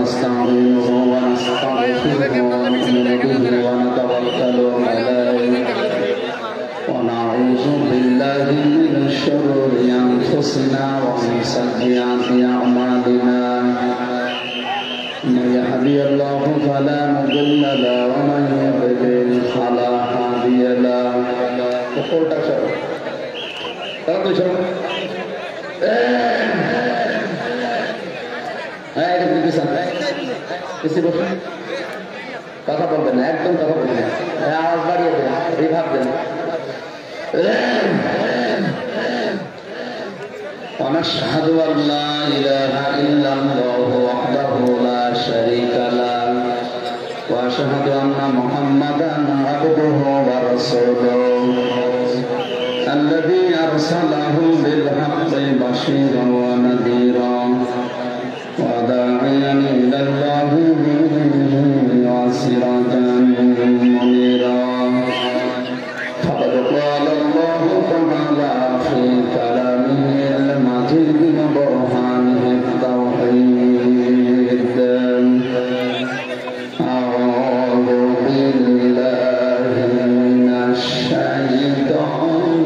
ونستعينه ونستغفره ونؤمن به ونتوكل عليه ونعوذ بالله من شرور أنفسنا ومن سيئات أعمالنا من يهدي الله فلا مضل له ومن يضلل فلا هادي له কথা বলবেন না, একদম কথা বলবেন না, আওয়াজ বাড়িয়ে দেন, রিভাব দেন। ونشهد أن لا إله إلا الله وحده لا شريك له وأشهد أن محمدا عبده ورسوله الذي أرسله بالحق بشيرا ونذيرا وداعيا إلى الله وسراجا منيرا فقد قال الله تعالى في كلامه المجيد وبرهانه التوحيد أعوذ بالله من الشيطان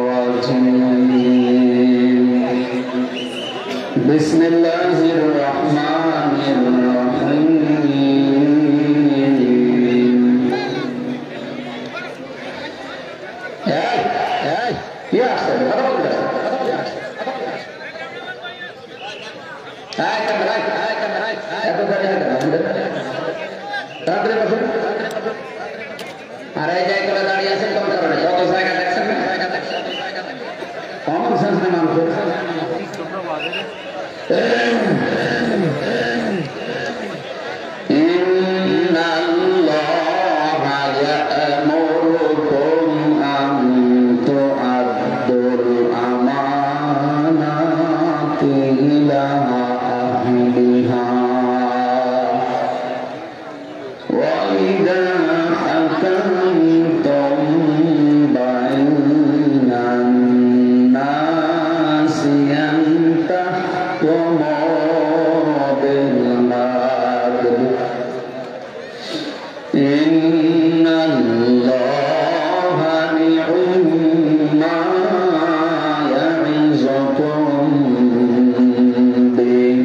الرجيم بسم الله الرحمن الرحيم يا أحسن إن الله يأمركم أن تؤدوا الأمانات إلى أهلها وإذا حكمتم بين الناس أن تحكموا بالعدل إن الله نعم يعظكم به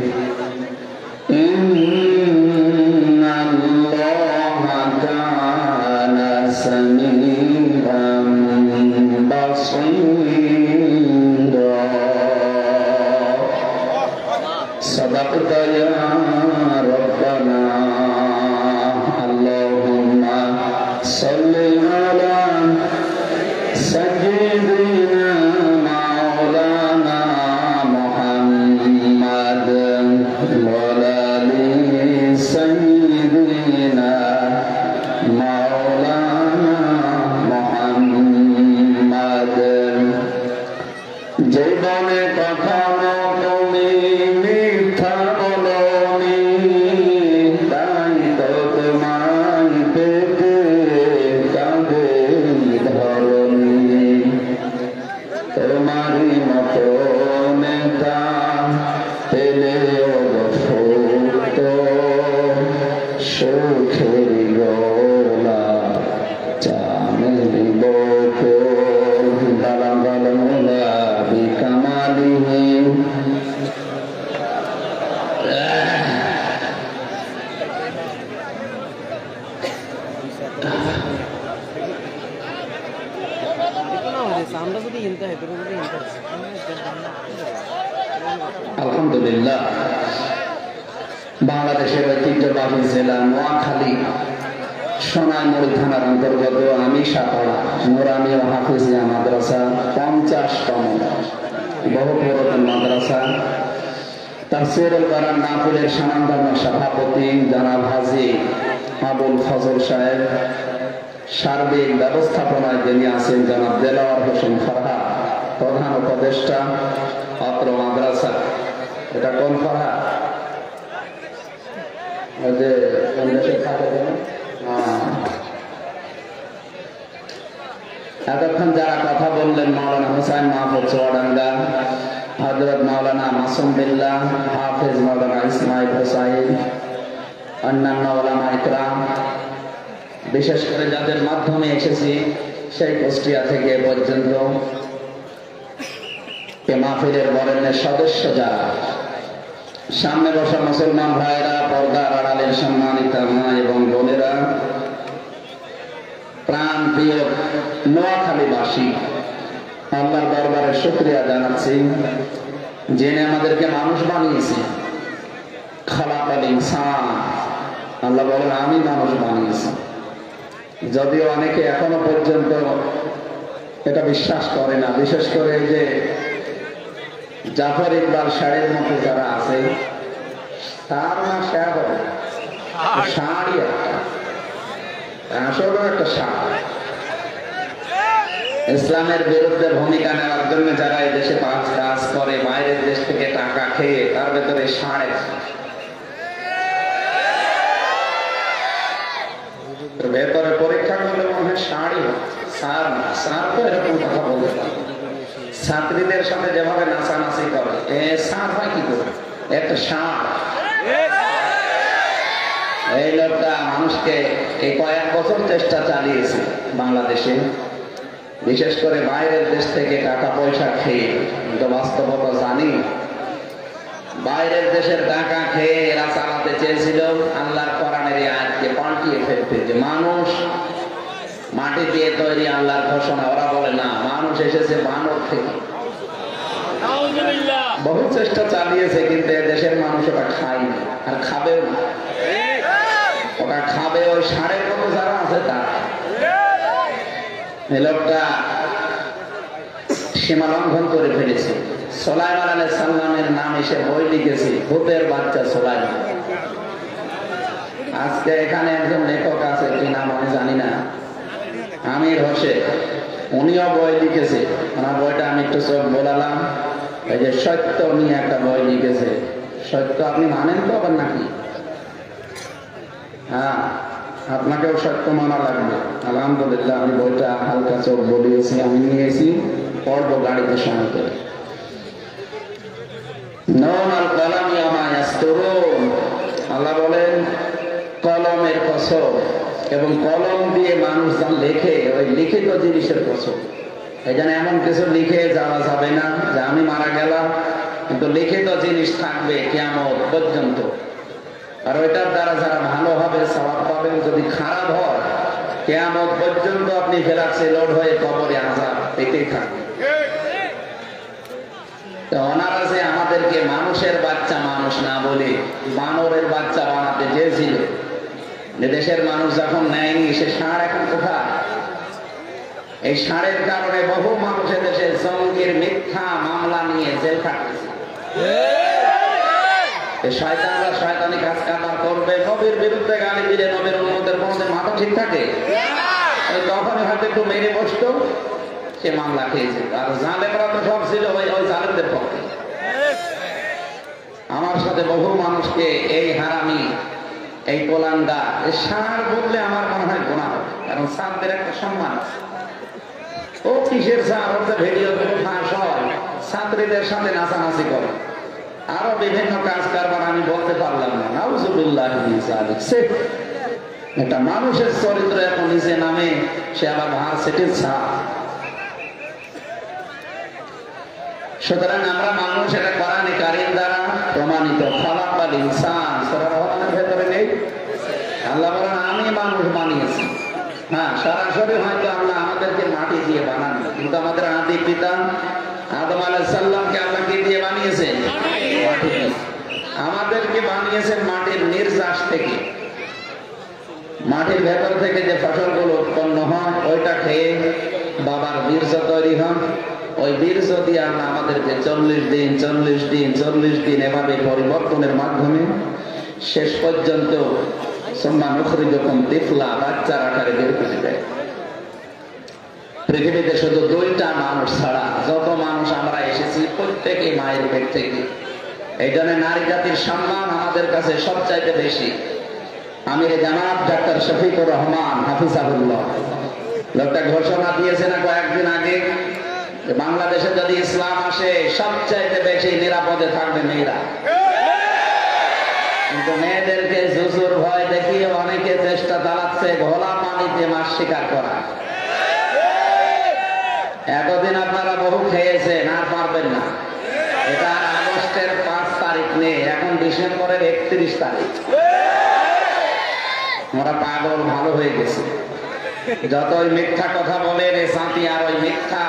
إن الله كان سميعا بصيرا صدقت يا ربنا اللهم صل على سيدنا مولانا محمد وعلى آل سيدنا مولانا محمد জীবনে কখনো তুমি মিথ্যা বলোনি তাই তো তোমায় পেতে কাঁদে ধরনি তোমারই মতো নেতা পেলেও সত্য সুখের গোলা চামের বকুল দালাল মোলা বিকামালিহি আলহামদুলিল্লাহ বাংলাদেশের ঐতিহ্যবাহী জেলা নোয়াখালী সোনাইমুড়ি থানার অন্তর্গত আমিশাপাড়া নুরানি ও হাফিজিয়া মাদ্রাসা 50তম বহু পুরাতন মাদ্রাসা তাফসীরুল কোরআন মাহফিলের সম্মানিত সভাপতি জনাব হাজী আবুল ফজল সাহেব, সার্বিক ব্যবস্থাপনায় যিনি আছেন জনাব দেলোয়ার হোসেন ফরহাদ, প্রধান উপদেষ্টা অত্র মাদ্রাসা। এটা কোন ফরহাদ? এতক্ষণ যারা কথা বললেন মাওলানা হুসাইন মাহমুদ চুয়াডাঙ্গা, হযরত মাওলানা মাসুম বিল্লাহ, হাফেজ মাওলানা ইসমাইল হোসাইন, অন্যান্য ওলামা ইকরাম, বিশেষ করে যাদের মাধ্যমে এসেছি সেই কুষ্টিয়া থেকে পর্যন্ত মাহফিলের বরেণ্যের সদস্য যারা, সামনে বসা মুসলমান ভাইরা, পর্দার আড়ালের সম্মানিত মা এবং বোনেরা, প্রাণ প্রিয় নোয়াখালীবাসী, আল্লাহর দরবারে শুকরিয়া জানাচ্ছি যিনি আমাদেরকে মানুষ বানিয়েছে। খালাকাল ইনসান, আল্লাহ বলেন আমি মানুষ বানিয়েছি। যদিও অনেকে এখনো পর্যন্ত এটা বিশ্বাস করে না, বিশেষ করে যে জাফর ইকবাল শাড়ির মতো যারা আছে, তার না শেয়ার হবে শাড়ি একটা, আসলে একটা শাড়ি। ইসলামের বিরুদ্ধে ভূমিকা নেওয়ার জন্য যারা এই দেশে কাজ করে, বাইরের দেশ থেকে টাকা খেয়ে, তার ভেতরে সাড়ে ভেতরে পরীক্ষা করলে মনে হয় শাড়ি। স্যার না, স্যার তো এরকম কথা বলতে পারে, ছাত্রীদের সাথে যেভাবে নাচানাচি করে, স্যার হয় কি করে? একটা ষাঁড়। এই লোকটা মানুষকে এই কয়েক বছর চেষ্টা চালিয়েছে বাংলাদেশে, বিশেষ করে বাইরের দেশ থেকে টাকা পয়সা খেয়ে। কিন্তু বাস্তবতা জানি, বাইরের দেশের টাকা খেয়ে এরা চালাতে চেয়েছিল আল্লাহর কোরআনের আয়াতকে পাল্টিয়ে ফেলতে, যে মানুষ মাটি দিয়ে তৈরি, আল্লাহর ঘোষণা। ওরা বলে না, মানুষ এসেছে বানর থেকে। বহু চেষ্টা চালিয়েছে, কিন্তু দেশের মানুষ ওটা খায়নি, আর খাবেও না। ওটা খাবে ওই ষাঁড়ের মতো যারা আছে তারা। এই লোকটা সীমা লঙ্ঘন করে ফেলেছে। সুলাইমান আলাইহিস সালামের নাম এসে বই লিখেছে, ভূতের বাচ্চা সুলাইমান। আজকে এখানে একজন লেখক আছে, কি নাম আমি জানি না, আমির হোসেন, উনিও বই লিখেছে। ওনার বইটা আমি একটু চোখ বোলালাম। এই যে সত্য নিয়ে একটা বই লিখেছে। সত্য আপনি মানেন তো আবার নাকি? হ্যাঁ, আপনাকেও সত্য মানা লাগবে। আলহামদুলিল্লাহ, আমি বইটা হালকা চোখ বলিয়েছি, আমি নিয়েছি, পড়বো গাড়িতে সময় করে। আল্লাহ বলেন কলমের কসম, এবং কলম দিয়ে মানুষ যা লেখে, ওই লিখিত জিনিসের কসম। এই জন্য এমন কিছু লিখে যাওয়া যাবে না যে আমি মারা গেলাম, কিন্তু লিখিত জিনিস থাকবে কিয়ামত পর্যন্ত। আর ওইটার দ্বারা যারা ভালো হবে সওয়াব পাবেন, যদি খারাপ হয় কিয়ামত পর্যন্ত আপনি ফেরাচ্ছে লোড হয়ে কবরে আযাব পেতেই থাকবে। ওনারা যে আমাদেরকে মানুষের বাচ্চা মানুষ না বলে বানরের বাচ্চা বানাতে চেয়েছিল, দেশের মানুষ যখন নেয়নি, সে ষাঁড় এখন কোথায়? এই ষাঁড়ের কারণে বহু মানুষের দেশে জঙ্গির মিথ্যা মামলা নিয়ে জেল খাটতেছে। শয়তানরা শয়তানি কাজ কারবার করবে, নবীর বিরুদ্ধে গালি দিলে নবীর উম্মতের কোনদিন মাথা ঠিক থাকে? ওই তখনই হয়তো একটু মেরে বসতো, সে মামলা খেয়েছে। আর জালেমরা তো সব ছিল ওই জালেমদের পক্ষে। আমার সাথে বহু মানুষকে এই হারামি, এই কোলাঙ্গা, এই ষাঁড় বললে আমার মনে হয় গুনাহ হবে, কারণ ছাত্রদের একটা সম্মান আছে। ও কিসের ষাঁড়? ওর ভিডিও গুলো ফাঁস হয়, ছাত্রীদের সাথে নাচানাচি করে, আরো বিভিন্ন কাজ কারবার আমি বলতে পারলাম না। নাউযুবিল্লাহ মিন যালিক। একটা মানুষের চরিত্র এখন নিচে নামে, সে আবার ভার সেটের ছাড়। সুতরাং আমরা মানুষ, এটা কোরআনে কারীম দ্বারা প্রমাণিত। খালাকাল ইনসান, সূরা রহমানের ভেতরে নেই? আল্লাহ বলেন আমি মানুষ বানিয়েছি। হ্যাঁ, সরাসরি হয়তো আল্লাহ আমাদেরকে মাটি দিয়ে বানান, কিন্তু আমাদের আদি পিতা আদম আলাইহিস সালামকে আল্লাহ কি দিয়ে বানিয়েছেন? মাটি দিয়ে। আমাদেরকে বানিয়েছেন মাটির নির্যাস থেকে। মাটির ভেতর থেকে যে ফসলগুলো উৎপন্ন হয়, ওইটা খেয়ে বাবার বীর্য তৈরি হয়। ওই বীর্য দিয়ে আল্লাহ আমাদেরকে 40 দিন 40 দিন 40 দিন এভাবে পরিবর্তনের মাধ্যমে শেষ পর্যন্ত বাচ্চার আকারে বের করে দেয়। পৃথিবীতে শুধু 2টা মানুষ ছাড়া যত মানুষ আমরা এসেছি, প্রত্যেকে মায়ের পেট থেকে। এই জন্য নারী জাতির সম্মান আমাদের কাছে সবচাইতে বেশি। আমির জানাব ডাক্তার শফিকুর রহমান হাফিজাহুল্লাহ লোকটা ঘোষণা দিয়েছে না কয়েকদিন আগে, বাংলাদেশে যদি ইসলাম আসে সবচাইতে বেশি নিরাপদে থাকবে মেয়েরা। কিন্তু মেয়েদেরকে জুজুর ভয় দেখিয়ে অনেকে চেষ্টা চালাচ্ছে ঘোলা পানিতে মাছ শিকার করা। এতদিন আপনারা বহু খেয়েছেন, আর পারবেন না। এটা আগস্টের 5 তারিখ নেই, এখন ডিসেম্বরের 31 তারিখ। আমরা পাগল ভালো হয়ে গেছে। যতই মিথ্যা কথা বলেন এ জাতি আর ওই মিথ্যা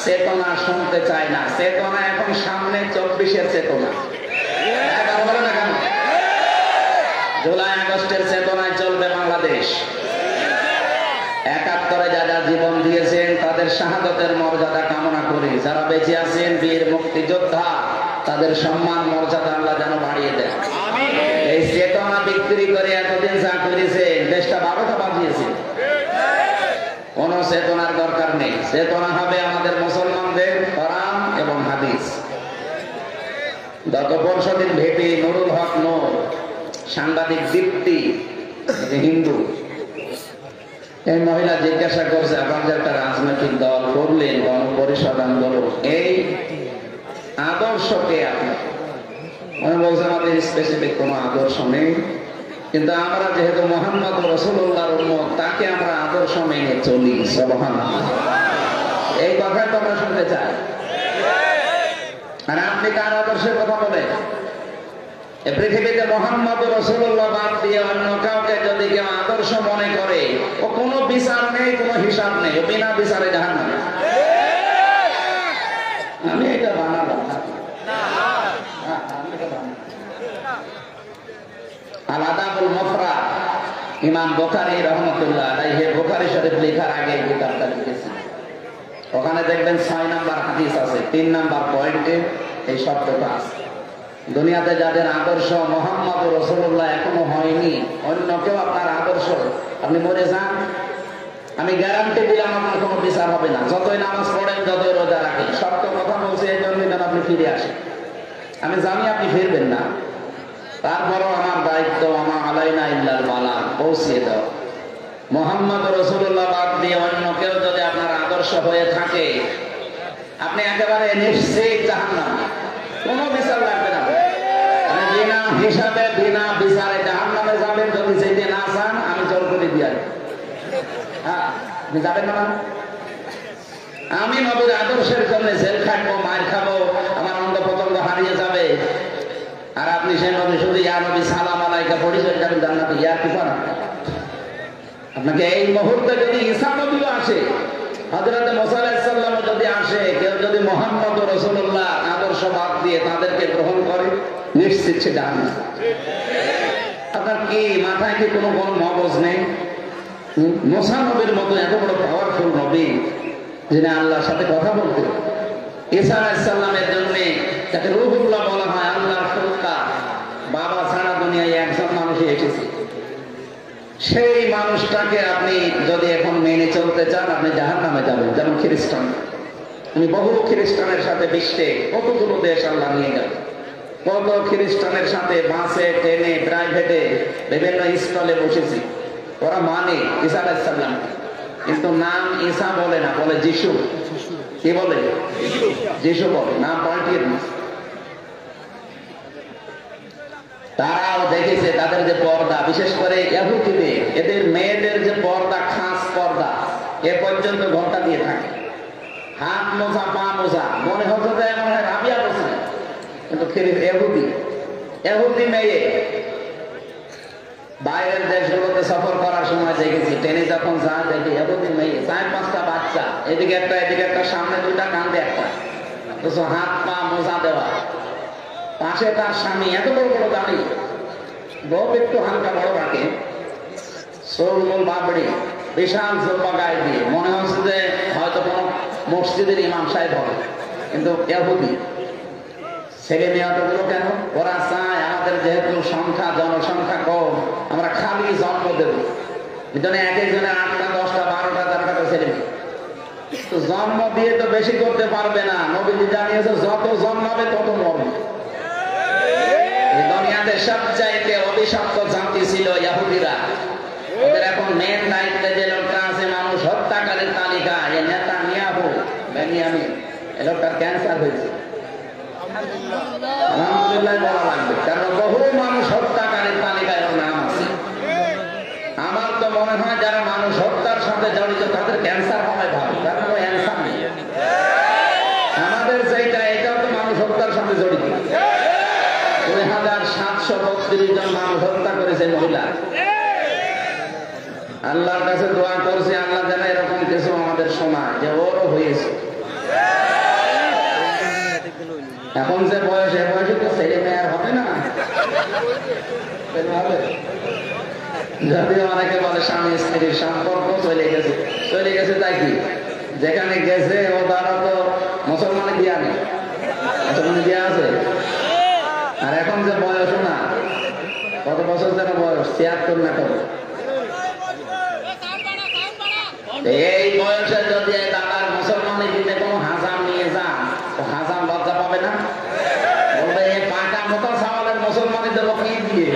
চেতনা শুনতে চায় না। চেতনা এখন সামনে 24-এর চেতনা। বলে না কেন? জুলাই আগস্টের চেতনায় চলবে বাংলাদেশ। 71-এ যারা জীবন দিয়েছেন তাদের শাহাদাতের মর্যাদা কামনা করি। যারা বেঁচে আছেন বীর মুক্তিযোদ্ধা, তাদের সম্মান মর্যাদা আল্লাহ যেন বাড়িয়ে দেন। এই চেতনা বিক্রি করে এতদিন যা করেছেন, দেশটা 12টা বাজিয়েছে। কোন চেতনার দরকার নেই। চেতনা হবে আমাদের মুসলমানদের কোরআন এবং হাদিস। গত পরশুদিন ভেটে নুরুল হক নূর, সাংবাদিক দীপ্তি, হিন্দু, এই মহিলা জিজ্ঞাসা করছে আপনাদের একটা রাজনৈতিক দল করলেন, গণপরিষদ আন্দোলন, এই আদর্শকে আপনার? উনি বলছে আমাদের স্পেসিফিক কোনো আদর্শ নেই, কিন্তু আমরা যেহেতু মুহাম্মদ রাসূলুল্লাহর উম্মত, তাকে আমরা আদর্শ মেনে চলি। সুবহানাল্লাহ। এই কথাই তো আমরা শুনতে চাই। আর আপনি কার আদর্শের কথা বলেন? এই পৃথিবীতে মুহাম্মদ রাসূলুল্লাহ বাদ দিয়ে অন্য কাউকে যদি কেউ আদর্শ মনে করে, ও কোনো বিচার নেই, কোনো হিসাব নেই, ও বিনা বিচারে জাহান্নামে। আমি এটা বানালাম না। আল আদাবুল মুফরাদ, ইমাম বুখারী রাহমাতুল্লাহ আলাইহি বুখারী শরীফ লেখার আগে এই কিতাবটা লিখেছেন। ওখানে দেখবেন 6 নাম্বার হাদিস আছে, 3 নাম্বার পয়েন্টে এই শব্দটা আছে। দুনিয়াতে যাদের আদর্শ মুহাম্মদ রাসূলুল্লাহ এখনো হয়নি, অন্য কেউ আপনার আদর্শ, আপনি মরে যান, আমি গ্যারান্টি দিলাম আপনার কোনো বিচার হবে না। যতই নামাজ পড়েন, যতই রোজা রাখেন, সত্য কথা বলছে এই জন্য যেন আপনি ফিরে আসেন। আমি জানি আপনি ফিরবেন না, তারপরও আমার দায়িত্ব, আমার আলাইনা ইল্লাল বালাগ, পৌঁছিয়ে দাও। মুহাম্মদ রাসূলুল্লাহ বাদ দিয়ে অন্য কেউ যদি আপনার আদর্শ হয়ে থাকে, আপনি একেবারে নিশ্চিত জাহান্নামে, কোনো বিচার লাগবে না। আপনি বিনা হিসাবে বিনা বিচারে জাহান্নামে যাবেন। যদি যেতে না চান, আমি জোর করে দিয়ে আসবো। হ্যাঁ, আপনি যাবেন না? আমি নবীর আদর্শের জন্য জেল খাটবো, মার খাবো, আমার অঙ্গ প্রত্যঙ্গ হারিয়ে যাবে, আর আপনি সেই নবী শুধু ইয়া নবী সালাম আলাইকা পড়ে চলে যাবেন জান্নাতে। ইয়ার কি পান? আপনাকে এই মুহূর্তে যদি ঈসা নবীও আসে, হযরত মুসা আলাইহিস সালাম যদি আসে, কেউ যদি মুহাম্মদ রাসূলুল্লাহ আদর্শ বাদ দিয়ে তাদেরকে গ্রহণ করে, নিশ্চিত সে জাহান্নামে। আপনার কি মাথায় কি কোনো মগজ নেই? মুসা নবীর মতো এত বড় পাওয়ারফুল নবী, যিনি আল্লাহর সাথে কথা বলতেন। ঈসা আলাইহিস সালামের জন্য তাকে রূহুল্লাহ বলা হয়, আল্লাহর ফুরকা। বাবা ছাড়া দুনিয়ায় একজন মানুষই এসেছে। সেই মানুষটাকে আপনি যদি এখন মেনে চলতে চান, আপনি জাহান্নামে যাবেন। যেমন খ্রিস্টান, উনি বহু খ্রিস্টানের সাথে বিশ্বে কতগুলো দেশ আল্লাহ নিয়ে গেল। কত খ্রিস্টানের সাথে বাসে, ট্রেনে, প্রাইভেটে, বিভিন্ন স্টলে বসেছি। ওরা মানে ঈসা আলাইহিস সালাম, কিন্তু নাম ঈসা বলে না, বলে যিশু। কি বলে? যিশু বলে, নাম পাল্টিয়ে দিয়েছে। তারাও দেখেছে তাদের যে পর্দা, বিশেষ করে ইহুদিদের, এদের মেয়েদের যে পর্দা, খাস পর্দা, এ পর্যন্ত ঘন্টা দিয়ে থাকে, হাত মোজা, পা মোজা, মনে হতো যে এমন হয় রাবিয়া বসে, কিন্তু ইহুদি মেয়ে। বাইরের দেশগুলোতে সফর করার সময় দেখেছি, ট্রেনে যখন যায় দেখি ইহুদি মেয়ে, 4-5টা বাচ্চা, এদিকে একটা, সামনে 2টা, কাঁধে একটা, অথচ হাত পা মোজা দেওয়া। পাশে তার স্বামী, এত বড় বড় দাড়ি, বউ একটু হালকা বড় রাখে, সোলমুল বাবড়ি, বিশাল জুব্বা গায়ে দিয়ে, মনে হচ্ছে যে হয়তো কোনো মসজিদের ইমাম সাহেব হবে, কিন্তু ইহুদি। ছেলে মেয়ে অতগুলো কেন? ওরা চায় আমাদের যেহেতু জনসংখ্যা কম, আমরা খালি জন্ম দেব, এজন্য এক একজনের 8টা, 10টা, 12টা, 13টা ছেলে মেয়ে। তো জন্ম দিয়ে তো বেশি করতে পারবে না। নবীজি জানিয়েছে যত জন্মাবে তত মরবে। দুনিয়াতে সবচাইতে অভিশপ্ত জাতি ছিল ইহুদিরা। ওদের এখন মেন দায়িত্বে যে লোকটা আছে মানুষ হত্যাকারীর তালিকা, এই নেতানিয়াহু, বেনিয়ামিন। লোকটার ক্যান্সার হয়েছে। আলহামদুলিল্লাহ বলা লাগবে, কারণ বহু মানুষ হত্যাকারীর তালিকায় ওর নাম আছে। আমার তো মনে হয় যারা মানুষ হত্যার সাথে জড়িত তাদের ক্যান্সার হয় ভালো, কারণ ওই ক্যান্সার নেই। আমাদের যেটা এটাও তো মানুষ হত্যার সাথে জড়িত। 2732 জন মানুষ হত্যা করেছে মহিলা। আল্লাহর কাছে দোয়া করছি, আল্লাহ যেন এরকম কিছু আমাদের শোনায় যে ওরও হয়েছে। এখন যে বয়স, এ বয়সে তো ছেলে মেয়ে আর হবে না। যদিও অনেকে বলে স্বামী স্ত্রীর সম্পর্ক চলে গেছে তাই কি, যেখানে গেছে ও তারা তো মুসলমানে দিয়া নেই, মুসলমানে দিয়া আছে। আর এখন যে বয়স না, কত বছর যেন বয়স, 76 না কত। এই বয়সে যদি দাদার মুসলমানের দিনে কোনো হাজাম নিয়ে যান, তো হাজাম লজ্জা পাবে না? বলবে এই পাকা মতো সাওয়ালের মুসলমানের দেবো কি দিয়ে,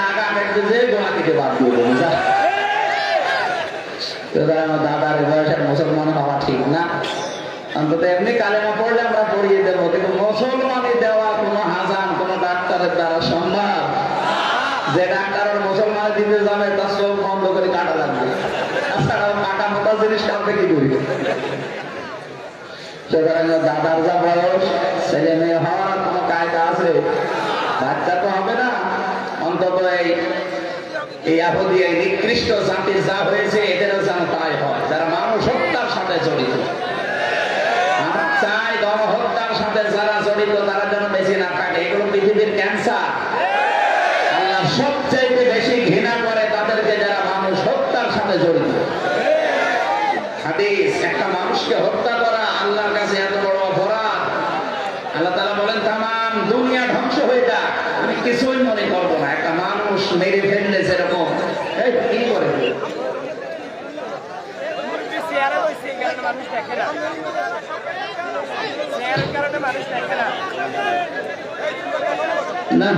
আগাম একটু যে গোলা থেকে বাদ দিয়ে দেবো। দাদার বয়সের মুসলমান হওয়া ঠিক না। অন্তত এমনি কালেমা পড়লে আমরা পড়িয়ে দেবো, কিন্তু মুসলমানি দেওয়া কোনো হাজাম কোনো ডাক্তারের দ্বারা সম্ভব? যে ডাক্তার মুসলমান দিতে যাবে তার চোখ বন্ধ করে কাটা লাগবে। কাটা মোটা জিনিস কাউকে কি করি? সুতরাং দাদার যা বয়স, ছেলে মেয়ে হওয়ার কোনো কায়দা আছে? বাচ্চা তো হবে না। অন্তত এই ইয়াহুদি এই নিকৃষ্ট জাতির যা হয়েছে এদেরও যেন তাই হয়, যারা মানুষ হত্যার সাথে জড়িত। আমরা চাই গণহত্যার সাথে যারা জড়িত তারা যেন বেশি না থাকে। এগুলো পৃথিবীর ক্যান্সার। আল্লাহ সবচাইতে বেশি ঘৃণা করে তাদেরকে যারা মানুষ হত্যার সাথে জড়িত। হাদিস, একটা মানুষকে হত্যা করা আল্লাহর কাছে এত বড় অপরাধ। আল্লাহ তাআলা বলেন তামাম দুনিয়া ধ্বংস হয়ে যাক, আমি কিছুই মনে করবো না। একটা মানুষ মেরে ফেললে যেরকম কি করে না,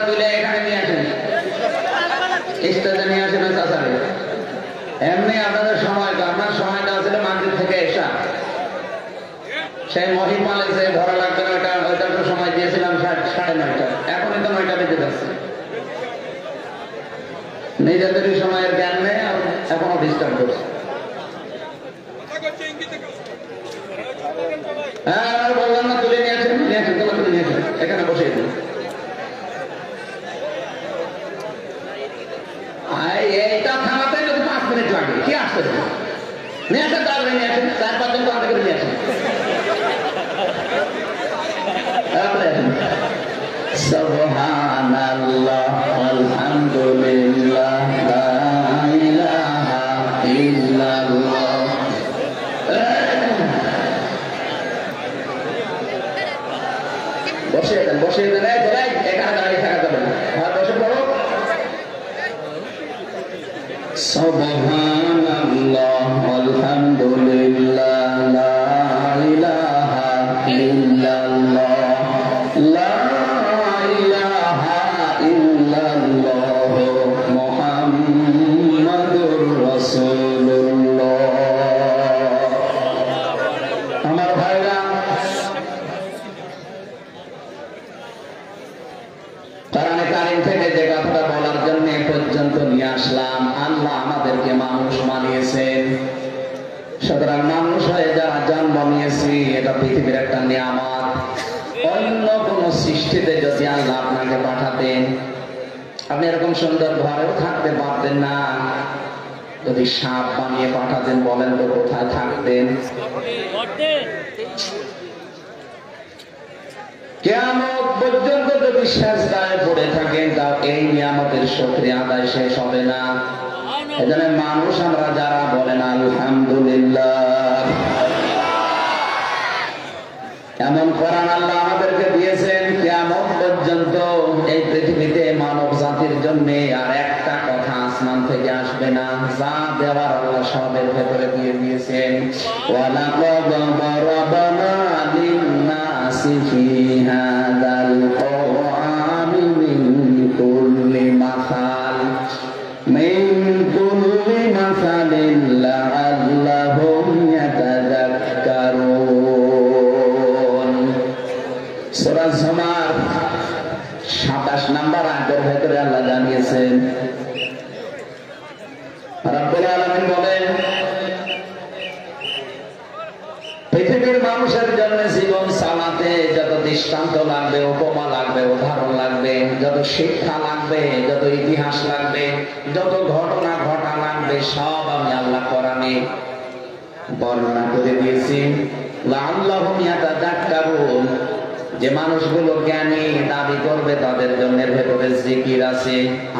তুলে এখানে নিয়ে আসেন, স্টেজে নিয়ে আসেন। এমনি আপনাদের সময়টা, আপনার সময়টা আসলে মাগরিব থেকে এসা। সেই মহিমালে যে ধরা লাগবে ওইটা তো সময় দিয়েছিলাম 9:30। এখনই তো 9টা বেজে যাচ্ছে। নিজেদেরই সময়ের জ্ঞান নেই, এখনো ডিস্টার্ব করছে। হ্যাঁ বললাম না, তুলে নিয়ে আসেন, তুলে নিয়ে আসেন, এখানে বসে দিন। এইটা থামাতে যদি 5 মিনিট লাগে, কি আসতে নিয়ে আসেন, তাহলে নিয়ে আসেন, 4-5 জন তো করে নিয়ে আসেন। সুবহানাল্লাহ আলহামদুলিল্লাহ লা ইলাহা ইল্লাল্লাহ। বসে দেন, এখানে দাঁড়িয়ে থাকা যাবে না, বসে পড়ো। সুবহানাল্লাহ আলহামদুলিল্লাহ লা ইলাহা ইল্লাল্লাহ লা ইলাহা ইল্লাল্লাহ মুহাম্মাদুর রাসূলুল্লাহ। আমার ভাইরা, কোরআনে কারীম থেকে যে কথাটা বলার জন্য পর্যন্ত নিয়ে আসলাম, আল্লাহ আমাদেরকে মানুষ বানিয়েছেন। সুতরাং মানুষ হয়ে যারা জন্ম নিয়েছি এটা পৃথিবীর একটা নিয়ামত। অন্য কোন সৃষ্টিতে যদি আল্লাহ আপনাকে পাঠাতেন, আপনি এরকম সুন্দর ঘরেও থাকতে পারতেন না। যদি সাপ বানিয়ে পাঠাতেন, বলেন তো কোথায় থাকতেন? কিয়ামত পর্যন্ত যদি সিজদায় পড়ে থাকেন, তা এই নিয়ামতের শুকরিয়া আদায় শেষ হবে না। এজন্য মানুষ আমরা যারা বলেন আলহামদুলিল্লাহ। এমন কোরআন আল্লাহ আমাদেরকে দিয়েছেন, কিয়ামত পর্যন্ত এই পৃথিবীতে মানব জাতির জন্য আর একটা কথা আসমান থেকে আসবে না। যা দেওয়ার আল্লাহ সবের ভেতরে দিয়ে দিয়েছেন। ওয়ালাকাদ বারাবানা লিন-নাসি ফি হাযাল কুরআনি মিন কুল্লি মাসাল মিন কুল্লি সূরা জুমার 27 নম্বর আয়াতের ভিতরে আল্লাহ জানিয়েছেন, রব্বুল আলামিন বলেন, পৃথিবীর মানুষের জন্য জীবন চালাতে যত দৃষ্টান্ত লাগবে, উপমা লাগবে, উদাহরণ লাগবে, যত শিক্ষা লাগবে, যত ইতিহাস লাগবে, যত ঘটনা ঘটা লাগবে, সব আমি আল্লাহ কোরআনে বর্ণনা করে দিয়েছি। লাআল্লাহুম ইয়াতাযাক্কারুন, যে মানুষগুলো জ্ঞানী দাবি করবে তাদের জন্য ভেতরে জিকির আছে,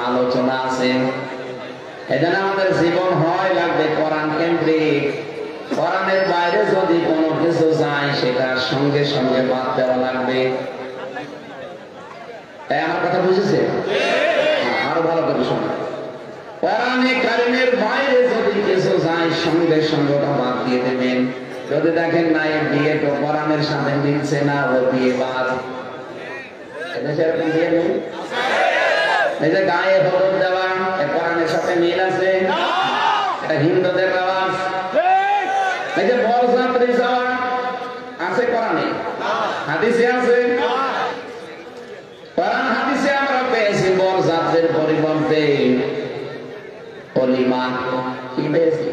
আলোচনা আছে। এজন্য আমাদের জীবন হয় লাগবে কোরআন কেন্দ্রিক। কোরআনের বাইরে যদি কোনো কিছু যায় সেটা সঙ্গে সঙ্গে বাদ দেওয়া লাগবে। তাই আমার কথা বুঝেছে? আরো ভালো করে শোনো, কোরআনে কারিমের বাইরে যদি কিছু যায় সঙ্গে সঙ্গে ওটা বাদ দিয়ে দেবেন। যদি দেখেন না এই বিয়ে তো কোরআনের সাথে মিলছে না, ও বিয়ে বাদ। এদেশে এরকম বিয়ে নেই? এই যে গায়ে হলুদ দেওয়া, কোরআনের সাথে মিল আছে? এটা হিন্দুদের রেওয়াজ। এই যে বরযাত্রী যাওয়া আছে কোরআনে? হাদিসে আছে? কোরআন হাদিসে আমরা পেয়েছি বরযাত্রীর পরিবর্তে ওলিমা। কি পেয়েছি?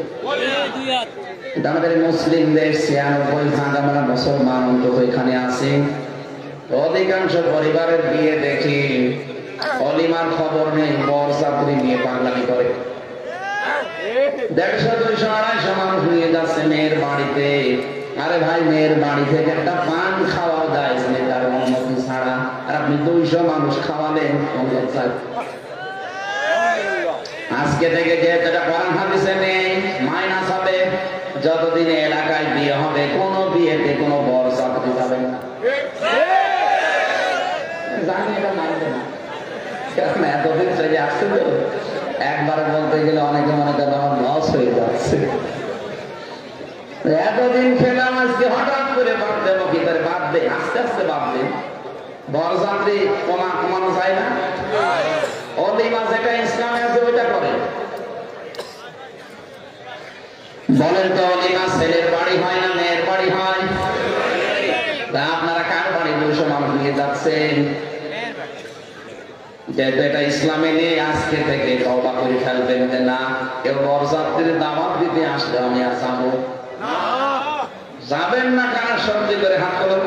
এটা আমাদের মুসলিমদের 96% আমরা মুসলমান অন্তত এখানে আছি। অধিকাংশ পরিবারের বিয়ে দেখি অলিমার খবর নেই, বরযাত্রী নিয়ে পাগলামি করে। 150, 200, 250 মানুষ নিয়ে যাচ্ছে মেয়ের বাড়িতে। আরে ভাই, মেয়ের বাড়ি থেকে একটা পান খাওয়া যায় তার অনুমতি ছাড়া, আর আপনি 200 মানুষ খাওয়ালেন। আজকে থেকে যেহেতু এটা কোরআন হাদিসে নেই, মাইনাস হবে। যতদিন এলাকায় বিয়ে হবে, কোন বিয়েতে কোনো বরযাত্রী যাবে না। জানি এটা মানবে না, কারণ এতদিন চলে আসছে তো। একবারে বলতে গেলে অনেকে মনে করেন আমার লস হয়ে যাচ্ছে। এতদিন খেলাম, আজকে হঠাৎ করে বাদ দেবো কি করে? বাদ দে, আস্তে আস্তে বাদ দে। বরযাত্রী কমানো যায় না। অলিমা যেটা ইসলামে আছে ওইটা করে। বলেন তো, অলিমা ছেলের বাড়ি হয় না মেয়ের বাড়ি হয়? আপনারা কার বাড়ি 200 মানুষ নিয়ে যাচ্ছেন? যেহেতু এটা ইসলামে নেই, আজকে থেকে তওবা করে ফেলবেন যে না, কেউ বরযাত্রীর দাওয়াত দিতে আসলে আমি আর যাবো না। যাবেন না কারা? সত্যি করে হাত তোলেন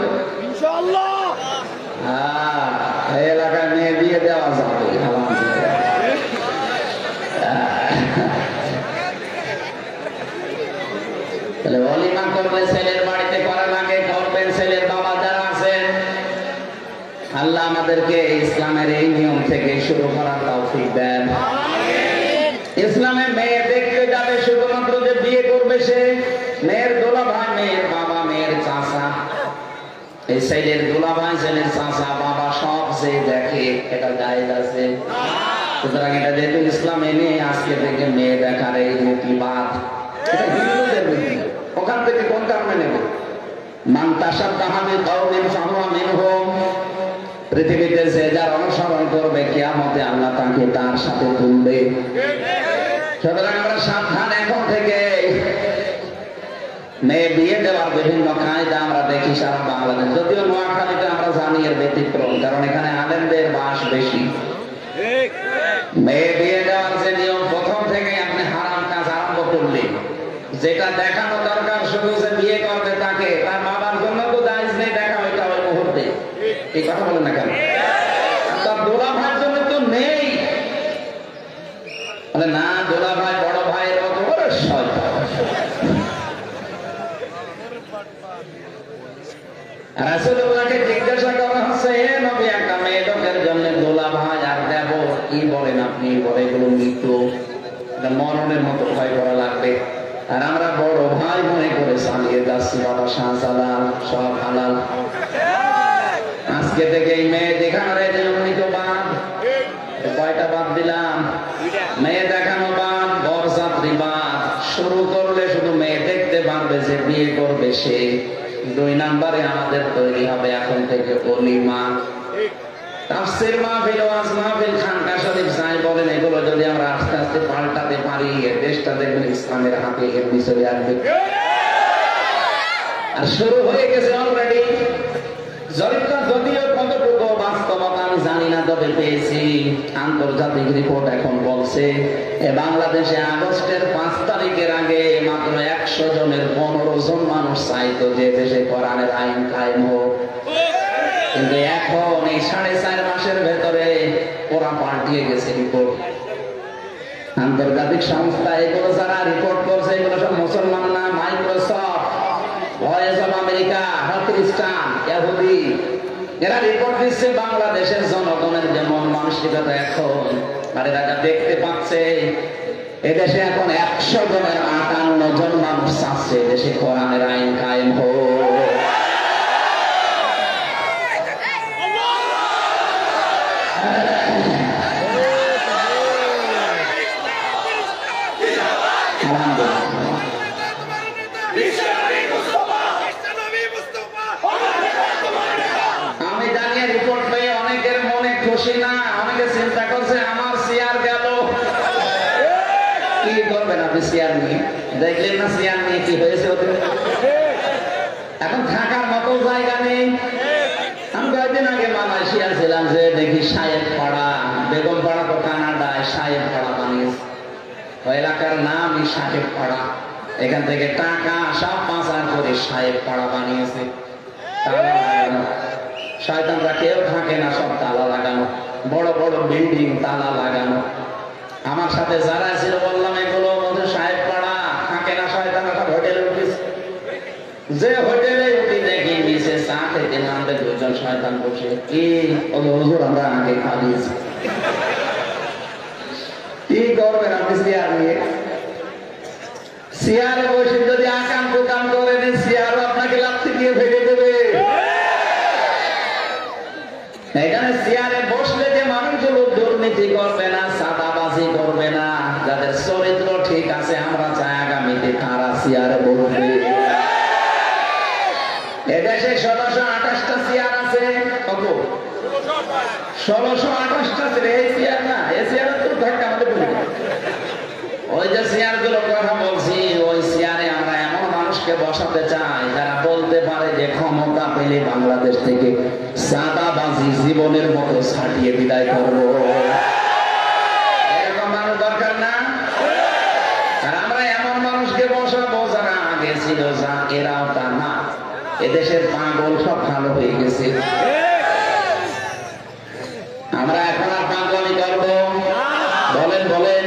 ইনশাআল্লাহ। হ্যাঁ, এই এলাকায় মেয়ে বিয়ে দেওয়া যাবে। তাহলে ওলিমা করলে ছেলের বাড়িতে করা লাগে, করবেন ছেলের বাবা যারা আছেন। আল্লাহ আমাদেরকে ইসলামের এই নিয়ম থেকে শুরু করার তৌফিক দেন। ইসলামে মেয়ে দেখতে যাবে শুধুমাত্র যে বিয়ে করবে সে, মেয়ের দুলাভাই, মেয়ের বাবা, মেয়ের চাচা, এই ছেলের দুলাভাই, ছেলের চাচা, বাবা সব যে দেখে, এটা জায়েজ আছে? সুতরাং এটা যেহেতু ইসলামে নেই, আজকে থেকে মেয়ে দেখার এই রীতি বাদ। এটা হিন্দুদের রীতি। ওখান থেকে কোন কারণে নেব? মান তাশাব্বাহা বিকাওমিন ফাহুয়া মিনহুম। পৃথিবীতে যে যার অনুসরণ করবে, কিয়ামতে আল্লাহ তাকে তার সাথে তুলবে। সুতরাং আমরা সাবধান। এখন থেকে মেয়ে বিয়ে দেওয়ার বিভিন্ন কায়দা আমরা দেখি সারা বাংলাদেশ। যদিও নোয়াখালীতে আমরা জানি এর ব্যতিক্রম, কারণ এখানে আলেমদের বাস বেশি। মেয়ে বিয়ে দেওয়ার যে নিয়ম, প্রথম থেকে আপনি হারাম কাজ আরম্ভ করলে, যেটা দেখানো দরকার শুধু যে বিয়ে করবে তাকে, তার বাবার জন্য তো দায়িত্ব নেই দেখা ওইটা ওই মুহূর্তে। এই কথা বলেন না কেন? তার দোলা ভাইয়ের জন্য তো নেই। না, দোলা ভাই বড় ভাইয়ের মতো করে রাসূলুল্লাহকে জিজ্ঞাসা করা হচ্ছে, হে নবী, একটা মেয়ে লোকের জন্য দোলা ভাই আর দেব, কি বলেন আপনি? বলে এগুলো মৃত্যু, মরণের মতো ভয় করা লাগবে। আর আমরা বড় ভাই মনে করে চালিয়ে যাচ্ছি, বাবা শাহজালাল সব হালাল। আজকে থেকে এই মেয়ে দেখানোর বাদ। কয়টা বাদ দিলাম? মেয়ে দেখানো বাদ, বরযাত্রী বাদ। শুরু করলে শুধু মেয়ে দেখতে পারবে, যে বিয়ে করবে সে। 2 নম্বরে আমাদের তৈরি হবে এখন থেকে ওলিমা। তাফসীর মাহফিল, ওয়াজ মাহফিল, খানকা শরীফ যাই বলেন, এগুলো যদি আমরা আস্তে আস্তে পাল্টাতে পারি, এই দেশটা দেখবেন ইসলামের হাতে এমনি চলে আসবে। আর শুরু হয়ে গেছে অলরেডি। যদিও বাস্তবতা আমি জানি না, তবে পেয়েছি। আন্তর্জাতিক রিপোর্ট এখন বলছে বাংলাদেশে আগস্টের 5 তারিখের আগে মাত্র 100 জনের 15 জন মানুষ চাইতো যে দেশে কোরআনের আইন কায়েম হোক, কিন্তু এখন এই 4.5 মাসের ভেতরে ওরা পাল্টিয়ে গেছে রিপোর্ট। আন্তর্জাতিক সংস্থা এগুলো যারা রিপোর্ট করছে এগুলো সব মুসলমান না, মাইক্রোসফট, ভয়েস অফ আমেরিকা, খ্রিস্টান, ইহুদি, এরা রিপোর্ট দিচ্ছে বাংলাদেশের জনগণের যেমন মানসিকতা এখন। আর এরা দেখতে পাচ্ছে এদেশে এখন 100 জনের 58 জন মানুষ চাচ্ছে দেশে কোরআনের আইন কায়েম হোক। আমি জানি রিপোর্ট পেয়ে অনেকের মনে খুশি না, অনেকে চিন্তা করছে আমার চেয়ার গেল। কি করবেন আপনি চেয়ার নিয়ে? দেখলেন না চেয়ার নিয়ে কি হয়েছে ওদের? এখন থাকার মতো জায়গা নেই। আমি কয়েকদিন আগে মালয়েশিয়া ছিলাম, যে দেখি সাহেব পাড়া, বেগম পাড়া তো কানাডায়, সাহেব পাড়া বানিয়েছে। ওই এলাকার নামই সাহেব পাড়া। এখান থেকে টাকা সব পাচার করে সাহেব পাড়া বানিয়েছে। তালা লাগানো, শয়তানরা কেউ থাকে না, সব তালা লাগানো, বড় বড় বিল্ডিং তালা লাগানো। আমার সাথে যারা ছিল বললাম এগুলো মধ্যে সাহেব পাড়া, থাকে না শয়তানরা, সব হোটেলে উঠেছে। যে হোটেলে উঠি দেখি নিচে চা খেতে নামবে 2 জন শয়তান বসে। কি হুজুর আমরা আগে খাওয়াইছি। কি করবেন আপনি চেয়ার নিয়ে? চেয়ারে বসে যদি আকাম কুকাম করেন, চেয়ারও আপনাকে লাথি দিয়ে ফেলে দেবে। এখানে চেয়ারে বসলে যে মানুষগুলো দুর্নীতি করবে না, চাঁদাবাজি করবে না, যাদের চরিত্র ঠিক আছে, আমরা চাই আগামীতে তারা চেয়ারে বসবে। এদেশে 1628টা চেয়ার আছে। কত? 1628টা চেয়ার। এই চেয়ার না, এই চেয়ার তো ধাক্কা আমাদের বলি। ওই যে চেয়ার গুলো কথা বলছি, ওই চেয়ারে আমরা এমন মানুষকে বসাতে চাই যারা বলতে পারে যে ক্ষমতা পেলে বাংলাদেশ থেকে চাঁদাবাজি জীবনের মতো ছাড়িয়ে বিদায় করব। এরকম মানুষ দরকার না? আর আমরা এমন মানুষকে বসাবো যারা আগে ছিল, যা এরাও তা না। এদেশের পাগল সব ভালো হয়ে গেছে। আমরা এখন আর পাগলামি করবো? বলেন বলেন।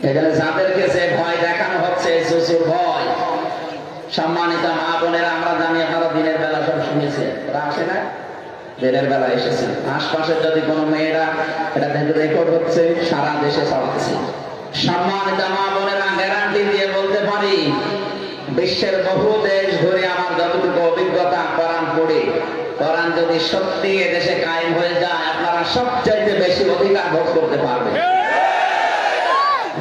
এখানে যাদেরকে যে ভয় দেখানো হচ্ছে, জুজুর ভয়। সম্মানিত মা বোনেরা, আমরা জানি আপনারা দিনের বেলা সব শুনেছেন, ওরা আসে না, দিনের বেলা এসেছে। আশপাশের যদি কোনো মেয়েরা এটা রেকর্ড হচ্ছে, সারা দেশে ছড়াচ্ছে। সম্মানিত মা বোনেরা, গ্যারান্টি দিয়ে বলতে পারি, বিশ্বের বহু দেশ ঘুরে আমার যতটুকু অভিজ্ঞতা কোরআন পড়ে, কোরআন যদি সত্যি এদেশে কায়েম হয়ে যায়, আপনারা সবচাইতে বেশি অধিকার ভোগ করতে পারবেন।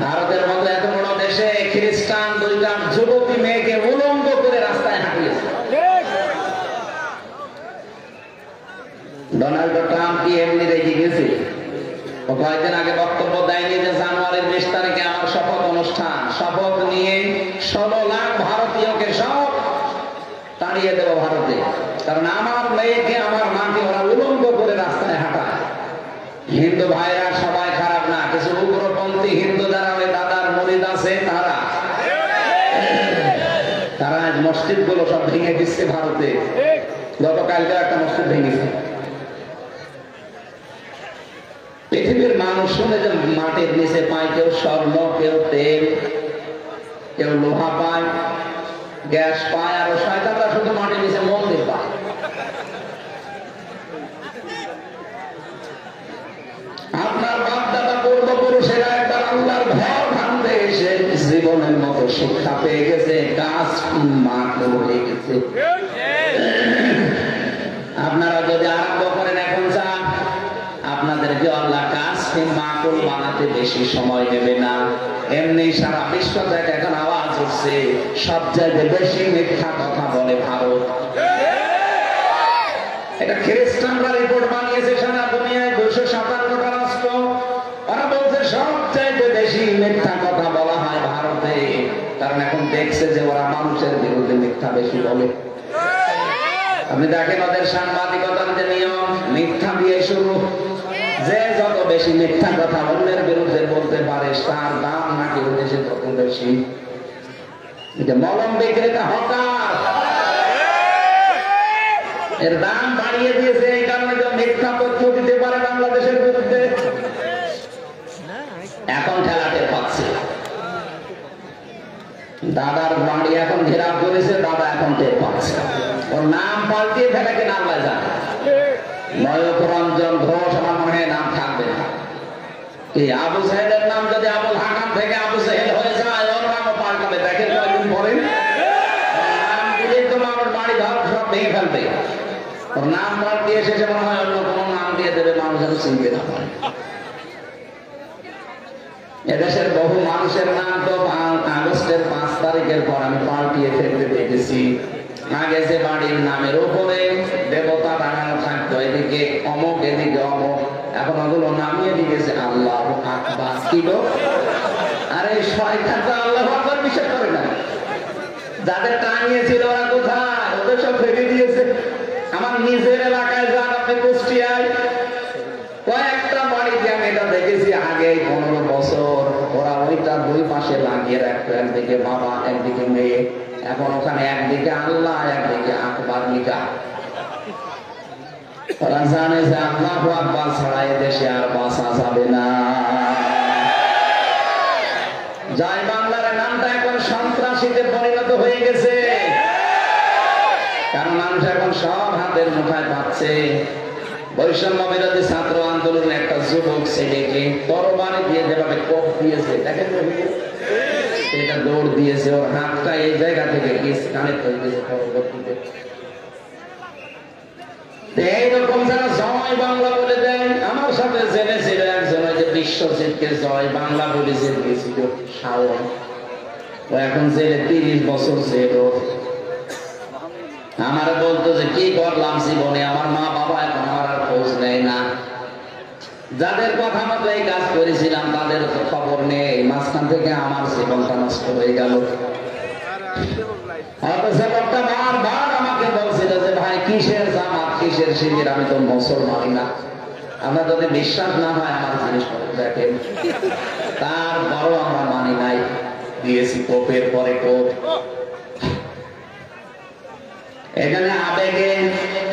ভারতের মতো এত বড় দেশে খ্রিস্টান 2টা যুবতী মেয়েকে উলঙ্গ করে রাস্তায় হাঁটিয়েছে। ডোনাল্ড ট্রাম্প কি এমনি রেখে গেছে? ও কয়েকদিন আগে বক্তব্য দেয়নি যে জানুয়ারির 20 তারিখে আমার শপথ অনুষ্ঠান, শপথ নিয়ে 16 লাখ ভারতীয়কে সব তাড়িয়ে দেব ভারতে, কারণ আমার মেয়েকে, আমার মাকে ওরা উলঙ্গ করে রাস্তায় হাঁটায়। হিন্দু ভাইরা সবাই খারাপ না, কিছু উগ্রপন্থী হিন্দু যারা ওই দাদার মুরিদ আছে, তারা মসজিদ গুলো সব ভেঙে দিচ্ছে ভারতে। গতকালকে একটা মসজিদ ভেঙেছে। পৃথিবীর মানুষ শুনে যে মাটির নিচে পায় কেউ স্বর্ণ, কেউ তেল, কেউ লোহা পায়, গ্যাস পায়, আর শয়তানরা শুধু মাটির নিচে মন্দির পায়। আপনার বাপ দাদা পূর্বপুরুষেরা একবার আল্লাহর ঘর ভাঙতে এসে জীবনের মতো শিক্ষা পেয়ে গেছে, গাছ মাকড় হয়ে গেছে। আপনারা যদি আরম্ভ করেন এখন চান, আপনাদেরকে আল্লাহ গাছকে মাকড় বানাতে বেশি সময় নেবে না। এমনি সারা বিশ্ব থেকে এখন আওয়াজ উঠছে, সব জায়গায় বেশি মিথ্যা কথা বলে ভারত। এটা খ্রিস্টানরা রিপোর্ট বানিয়েছে, সারা দুনিয়ায় 257টা রাষ্ট্র, ওরা বলছে সবচাইতে বেশি মিথ্যা কথা বলা হয় ভারতে, কারণ এখন দেখছে যে ওরা মানুষের বিরুদ্ধে মিথ্যা বেশি বলে। আপনি দেখেন ওদের সাংবাদিকতার যে নিয়ম, মিথ্যা দিয়ে শুরু। যে যত বেশি মিথ্যা কথা অন্যের বিরুদ্ধে বলতে পারে তার দাম নাকি উঠেছে তত বেশি। এটা মলম বিক্রেতা হকার, এর দাম বাড়িয়ে দিয়েছে এই কারণে যে মিথ্যা তথ্য দিতে পারে বাংলাদেশের বিরুদ্ধে। এখন ঠেলাতে পাচ্ছে, দাদার বাড়ি এখন ঘেরাও করেছে, দাদা এখন টের পাচ্ছে। ওর নাম পাল্টিয়ে ফেলাকে নাম যায় নয়করঞ্জন ঘোষ, আমার মনে হয় নাম থাকবে না। এই আবু সাহেবের নাম যদি আবুল হাকাম থেকে আবু সাহেব হয়ে যায়, ওর নামও পাল্টাবে। দেখেন কয়েকদিন পরে নাম দিলে তো আমার বাড়ি ঘর সব ভেঙে ফেলবে। ওর নাম পাল্টিয়ে শেষে মনে হয় অন্য কোনো নাম দিয়ে দেবে, মানুষ যেন চিনতে না পারে। এদেশের বহু মানুষের নাম তো আগস্টের 5 তারিখের পর আমি পাল্টিয়ে ফেলতে দেখেছি। আগে যে বাড়ির নামের উপরে দেবতা দাঁড়ানো থাকতো, এদিকে অমুক এদিকে অমুক, এখন ওগুলো নামিয়ে দিয়েছে আল্লাহ আকবার। কি গো, আরে শয়তান তো আল্লাহ আকবার বিশ্বাস করে না। যাদের টানিয়েছিল ওরা কোথায়? ওদের সব ফেলে দিয়েছে। আমার নিজের এলাকায় যান আপনি, কুষ্টিয়ায় কয়েকটা বাড়িতে আমি এটা দেখেছি আগে 15 বছর। ওরা ওইটা দুই পাশে লাগিয়ে রাখতো, একদিকে বাবা একদিকে মেয়ে। এখন ওখানে একদিকে আল্লাহ একদিকে আকবার লিখা। ওরা জানে যে আল্লাহু আকবার ছাড়া এদেশে আর বাঁচা যাবে না। জয় বাংলার নামটা এখন সন্ত্রাসীতে পরিণত হয়ে গেছে, কারণ মানুষ এখন সব হাতের মুঠায় পাচ্ছে। বৈষম্য বিরোধী ছাত্র আন্দোলনে একটা যুবক ছেলেকে তরবারি দিয়ে যেভাবে কোপ দিয়েছে, দেখেন এটা দৌড় দিয়েছে, ওর হাতটা এই জায়গা থেকে কানেক্ট হয়ে গেছে পরবর্তীতে। এইরকম যারা জয় বাংলা বলে দেয়, আমার সাথে জেনে ছিল একজন, ওই যে বিশ্বজিৎকে জয় বাংলা বলে জেল গেছিল শাওন, ও এখন জেলে 30 বছর জেল। আমার বলতো যে কি করলাম জীবনে, আমার মা বাবা এখন আমার আর খোঁজ নেয় না। যাদের কথা মতো এই কাজ করেছিলাম তাদের তো খবর নেই, মাঝখান থেকে আমার জীবনটা নষ্ট হয়ে গেল। বারবার আমাকে বলছিল যে ভাই কিসের জামাত কিসের শিবির, আমি তো মুসলমানই না। আমরা যদি বিশ্বাস না হয় আমার জিনিসপত্র দেখেন, তারপরও আমরা মানি নাই, দিয়েছি কোপের পরে কোপ। এখানে আবেগে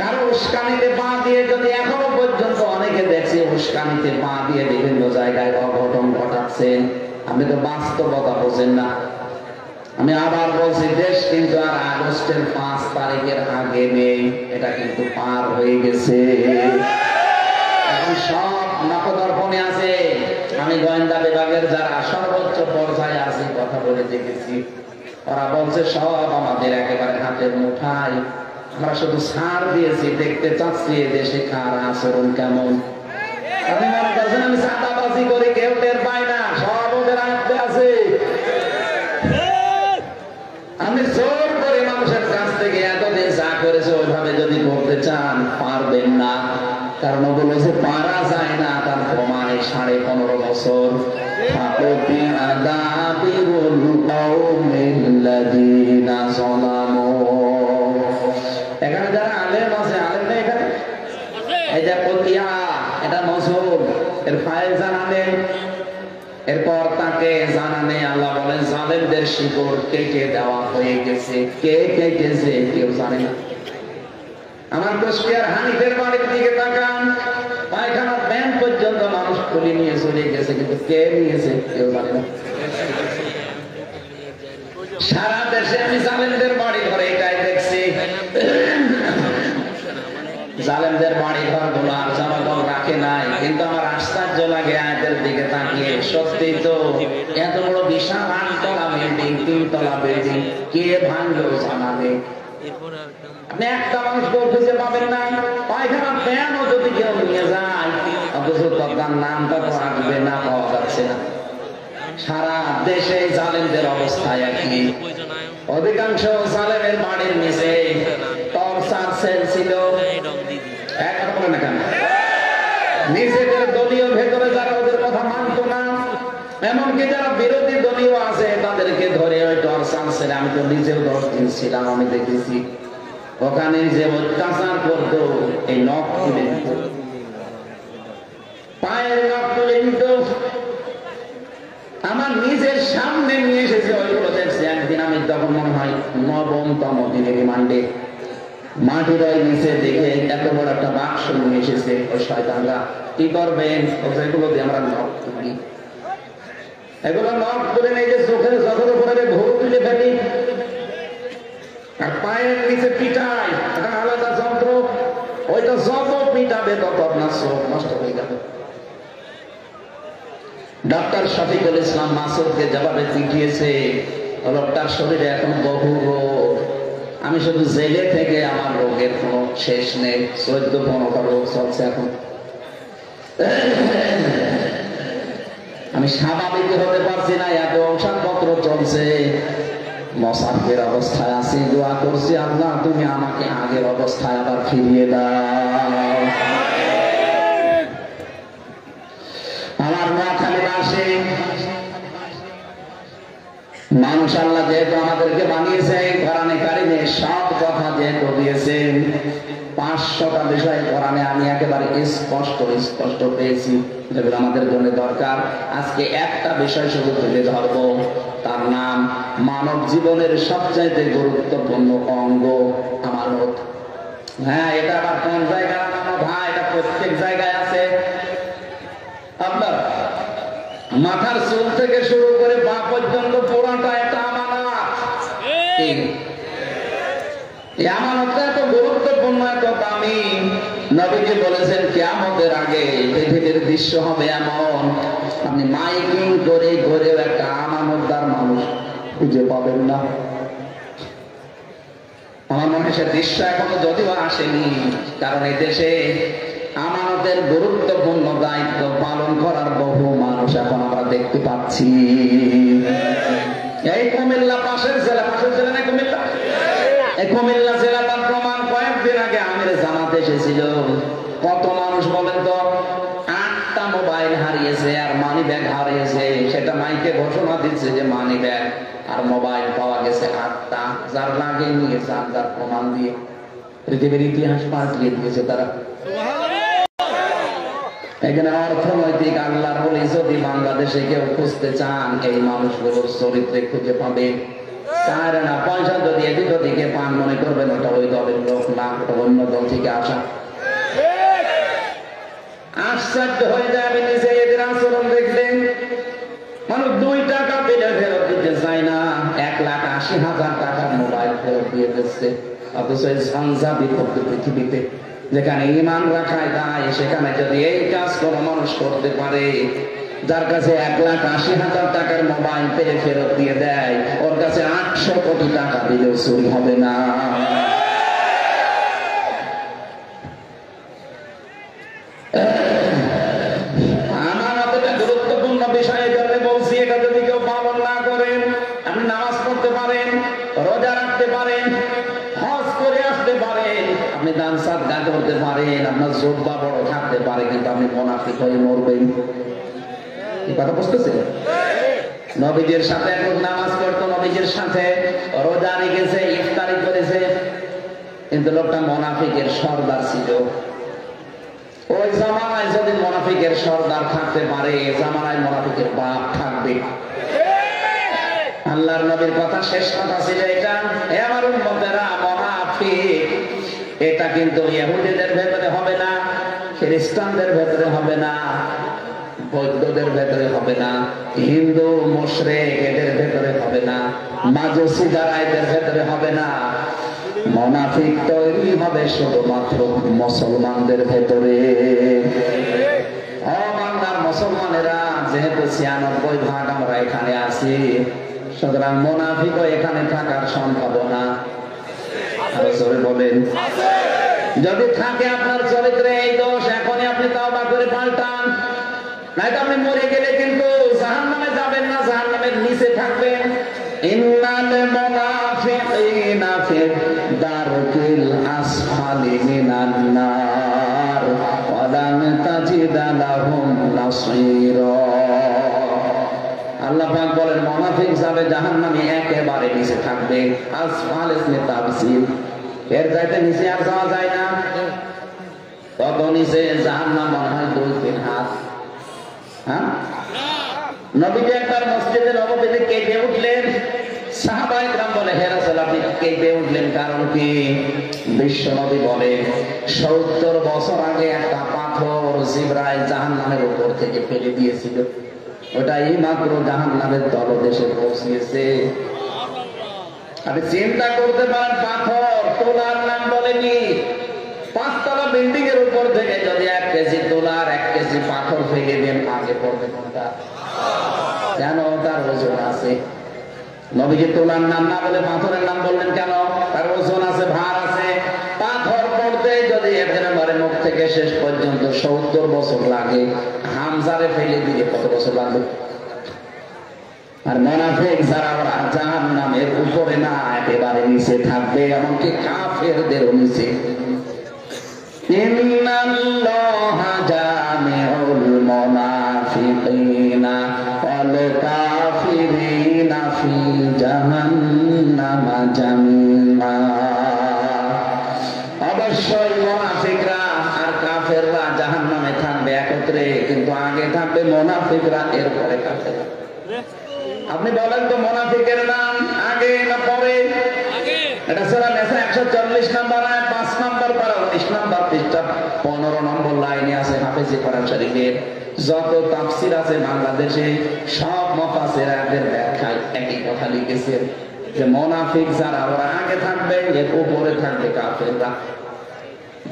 কারো উস্কানিতে পা দিয়ে, যদি এখনো পর্যন্ত অনেকে দেখছি উস্কানিতে পা দিয়ে বিভিন্ন জায়গায় অঘটন ঘটাচ্ছেন, আপনি তো বাস্তবতা বোঝেন না। আমি আবার বলছি, দেশ কিন্তু আর আগস্টের 5 তারিখের আগে নেই, এটা কিন্তু পার হয়ে গেছে। এখন সব নখদর্পণে আছে। আমি গোয়েন্দা বিভাগের যারা সর্বোচ্চ পর্যায়ে আছে কথা বলে দেখেছি, ওরা বলছে সব আমাদের একেবারে হাতের মুঠায়, আমরা শুধু ছাড় দিয়েছি, দেখতে চাচ্ছি দেশে কার আচরণ কেমন। আপনি মনে করছেন আমি চাঁদাবাজি করি, কেউ টের পায় না, সব ওদের আয়ত্তে আছে। আমি জোর করে মানুষের কাছ থেকে এতদিন যা করেছে ওইভাবে যদি করতে চান পারবেন না, কারণ ওগুলো যে পারা যায় না তার প্রমাণ 15.5 বছর। এখানে যারা আলেম আছে, আলেম নেই এখানে, এই যে পতিয়া এটা মজহুর, এর ফাইল জানানে, এরপর তাকে জানানে আল্লাহ বলেন জালেমদের শিকড় কেটে দেওয়া হয়ে গেছে। কে কেটেছে কেউ জানে না। আমার কুষ্টিয়ার হানিফের বাড়ির দিকে তাকান, পায়খানা ব্যাংক পর্যন্ত মানুষ খুলে নিয়ে চলে গেছে, কিন্তু কে নিয়েছে কেউ জানে না। সারা দেশে আমি জালেমদের বাড়ি ঘরে এটাই দেখছি, জালেমদের বাড়ি ঘর গুলো আর জনগণ রাখে নাই। কিন্তু আমার আশ্চর্য লাগে আয়াতের দিকে তাকিয়ে, সত্যি তো এত বড় বিশাল 8 তলা বিল্ডিং, 3 তলা বিল্ডিং কে ভাঙলো জানাবে? আপনি একটা মানুষ খুঁজে পাবেন না। পায়খানা প্যানও যদি কেউ নিয়ে যায়, অথচ তার নামটা তো আসবে না, পাওয়া যাচ্ছে না। সারা দেশে জালেমদের অবস্থা একই। অধিকাংশ জালেমের বাড়ির নিচে টর্চার সেল ছিল। নিজেদের দলীয় ভেতরে যারা ওদের কথা মানত না, এমনকি যারা বিরোধী দলীয় আছে তাদেরকে ধরে ওই টর্চার সেলে, আমি তো নিজেও 10 দিন ছিলাম, আমি দেখেছি ওখানে যে অত্যাচার করতো এই নখ তুলে দিত, পায়ের নখ তুলে দিত। আমার নিজের সামনে নিয়ে এসেছে, ওইগুলো দেখছি। একদিন আমি তখন মনে হয় নবমতম দিনে রিমান্ডে, মাটির ওই নিচে দেখে এত বড় একটা বাক্স নিয়ে এসেছে ওই শয়তানরা। কি করবেন? এগুলো দিয়ে আমরা নখ তুলি, এগুলো নখ তুলে নিয়ে যে চোখের জগের উপরে ঘুর তুলে ফেলি, আর পায়ের নিচে পিটাই, এটা আলাদা যন্ত্র। ওইটা যত পিটাবে তত আপনার চোখ নষ্ট হয়ে যাবে। ডক্টর শফিকুল ইসলাম মাসুদকে যেভাবে পিটিয়েছে, লোকটার শরীরে এখন বহু রোগ। আমি শুধু জেলে থেকে আমার রোগের কোনো শেষ নেই, 14-15টা রোগ চলছে এখন। আমি স্বাভাবিক হতে পারছি না, এত ঔষধপত্র চলছে। মশাকের অবস্থায় আছি, দোয়া করছি আল্লাহ তুমি আমাকে আগের অবস্থায় আবার ফিরিয়ে দাও। আমার নোয়াখালী বাসে মানুষ আল্লাহ যেহেতু আমাদেরকে বানিয়েছে, কোরআনে কারিমে সব কথা যেহেতু দিয়েছেন, 500টা বিষয় কোরআনে আমি একেবারে স্পষ্ট পেয়েছি, যেগুলো আমাদের জন্য দরকার। আজকে একটা বিষয় শুধু তুলে ধরবো, তার নাম মানব জীবনের সবচাইতে গুরুত্বপূর্ণ অঙ্গ আমানত। হ্যাঁ, এটা আবার কোন জায়গায় ভাই? এটা প্রত্যেক জায়গায় আছে। আপনার মাথার চুল থেকে শুরু করে পা পর্যন্ত পুরাটা একটা আমানত। এই আমানতটা এত গুরুত্বপূর্ণ, এত দামি। নবীজি বলেছেন কিয়ামতের আগে পৃথিবীর দৃশ্য হবে এমন, আপনি মাইকিং করে ঘুরেও একটা আমানতদার মানুষ খুঁজে পাবেন না। আমার মনে হয় সে দৃশ্য এখনো যদিও আসেনি, কারণ এই দেশে আমানতের গুরুত্বপূর্ণ দায়িত্ব পালন করার বহু মানুষ এখন আমরা দেখতে পাচ্ছি। এই কুমিল্লা পাশের জেলা না কুমিল্লা, এই কুমিল্লা জেলা তার প্রমাণ। কয়েকদিন আগে আমির জামাত এসেছিল, কত মানুষ বলেন তো? 8টা মোবাইল হারিয়েছে আর মানি ব্যাগ হারিয়েছে। সেটা মাইকে ঘোষণা দিচ্ছে যে মানি ব্যাগ আর মোবাইল পাওয়া গেছে 8টা, যার লাগে নিয়ে যার প্রমাণ দিয়ে পৃথিবীর ইতিহাস পাল্টিয়ে দিয়েছে তারা। এখানে অর্থনৈতিক আল্লাহর বলে যদি বাংলাদেশে কেউ খুঁজতে চান, এই মানুষগুলোর চরিত্রে খুঁজে পাবে। তার না পয়সা যদি এদিক ওদিকে পান, মনে করবেন ওটা ওই দলের লোক না, অন্য দল থেকে আসা। আশ্চর্য হয়ে যায় আমি নিজে এদের আচরণ দেখলেন। মানুষ 2 টাকা পেলে ফেরত দিতে চায় না, 1,80,000 টাকার মোবাইল ফেরত দিয়ে দিচ্ছে। অথচ এই ঝঞ্ঝা বিপদ পৃথিবীতে, যেখানে ঈমান রাখায় দায়, সেখানে যদি এই কাজ কোনো মানুষ করতে পারে, যার কাছে 1,80,000 টাকার মোবাইল পেলে ফেরত দিয়ে দেয়, ওর কাছে 800 কোটি টাকা দিলেও চুরি হবে না। আমানত একটা গুরুত্বপূর্ণ বিষয়, জন্য বলছি। এটা যদি কেউ পালন না করেন, আপনি নামাজ পড়তে পারেন, রোজা রাখতে পারেন, হজ করে আসতে পারেন, আপনি দান সাদকা করতে পারেন, আপনার যোদ্ধা বড় থাকতে পারে, কিন্তু আপনি মুনাফিক হয়ে মরবেন। এই কথা বুঝতেছেন? নবীজির সাথে এখন নামাজ পড়তো, নবীজির সাথে রোজা রেখেছে, ইফতারি করেছে, কিন্তু লোকটা মুনাফিকের সর্দার ছিল। ওই জামানায় যদি মুনাফিকের সর্দার থাকতে পারে, জামানায় মুনাফিকের বাপ থাকবে। আল্লাহর নবীর কথা, শেষ কথা ছিল এটা, হে আমার উম্মতেরা, মুনাফিক এটা কিন্তু ইহুদিদের ভেতরে হবে না, খ্রিস্টানদের ভেতরে হবে না, বৌদ্ধদের ভেতরে হবে না, হিন্দু মুশরিক এদের ভেতরে হবে না, মাজুসি যারা এদের ভেতরে হবে না। মুনাফিক তৈরি হবে শুধুমাত্র মুসলমানদের ভেতরে। বাংলার মুসলমানেরা যেহেতু 96% আমরা এখানে আছি, সুতরাং মুনাফিকও এখানে থাকার সম্ভাবনা বলেন। যদি থাকে আপনার চরিত্রে এই দোষ, এখনই আপনি তাওবা করে পাল্টান, নয়তো আপনি মরে গেলে কিন্তু জাহান্নামে যাবেন না, জাহান্নামের নিচে থাকবেন। ইন্নাল মুনাফিকিনা ফি দারকিল আসফালি মিনান নার ওয়া লান তাজিদা লাহুম নাসীরা। আল্লাহ পাক বলেন, মুনাফিক যাবে জাহান্নামে, একেবারে নিচে থাকবে। আসফাল ইসমে তাফসীর, এর চাইতে নিচে আর যাওয়া যায় না। কত নিচে? জাহান্নাম মনে হয় 2-3 হাত। হ্যাঁ, নবীজি একবার মসজিদে নববীতে কেঁপে উঠলেন। সাহাবায়ে কেরাম বলে, হে রাসূল আপনি কেঁপে উঠলেন কারণ কি? বিশ্ব নবী বলে 70 বছর আগে একটা পাথর জিবরাইল জাহান্নামের উপর থেকে ফেলে দিয়েছিল, ওটা এই মাত্র জাহান্নামের তলদেশে পৌঁছিয়েছে। আপনি চিন্তা করতে পারেন, পাথর তোলার নাম বলেনি। 5 তলা বিল্ডিং এর উপর থেকে যদি 1 কেজি তোলার 1 কেজি পাথর ফেলে দেন, আগে পড়বে কোনটা? কেন? তার ওজন আছে। নবীজি তোলার নাম না বলে পাথরের নাম বললেন কেন? তার ওজন আছে, ভার আছে। পাথর পড়তে যদি একেবারে মুখ থেকে শেষ পর্যন্ত 70 বছর লাগে, হামজারে ফেলে দিলে কত বছর লাগবে? আর মুনাফিক যারা ওরা জাহান্নামের উপরে না, একেবারে নিচে থাকবে, এমনকি কাফেরদেরও নিচে। ইন্নাল্লাহা জামিউল মুনাফিকিনা ওয়াল কাফিরিনা ফি জাহান্নামা জামিআ। অবশ্যই মুনাফিকরা আর কাফেররা জাহান্নামে থাকবে একত্রে, কিন্তু আগে থাকবে মুনাফিকরা, এরপরে কাফেররা। আপনি বলেন তো মুনাফিকের নাম আগে না পরে? এটা সূরা নিসা 140 নম্বর আয়াত 5 নম্বর পারা 19 নম্বর পৃষ্ঠা 15 নম্বর লাইনে আছে। হাফেজি কোরআন শরীফের যত তাফসীর আছে বাংলাদেশে, সব মুফাসসিরদের ব্যাখ্যায় একই কথা লিখেছেন যে মুনাফিক যারা ওরা আগে থাকবে, এর উপরে থাকবে কাফেররা।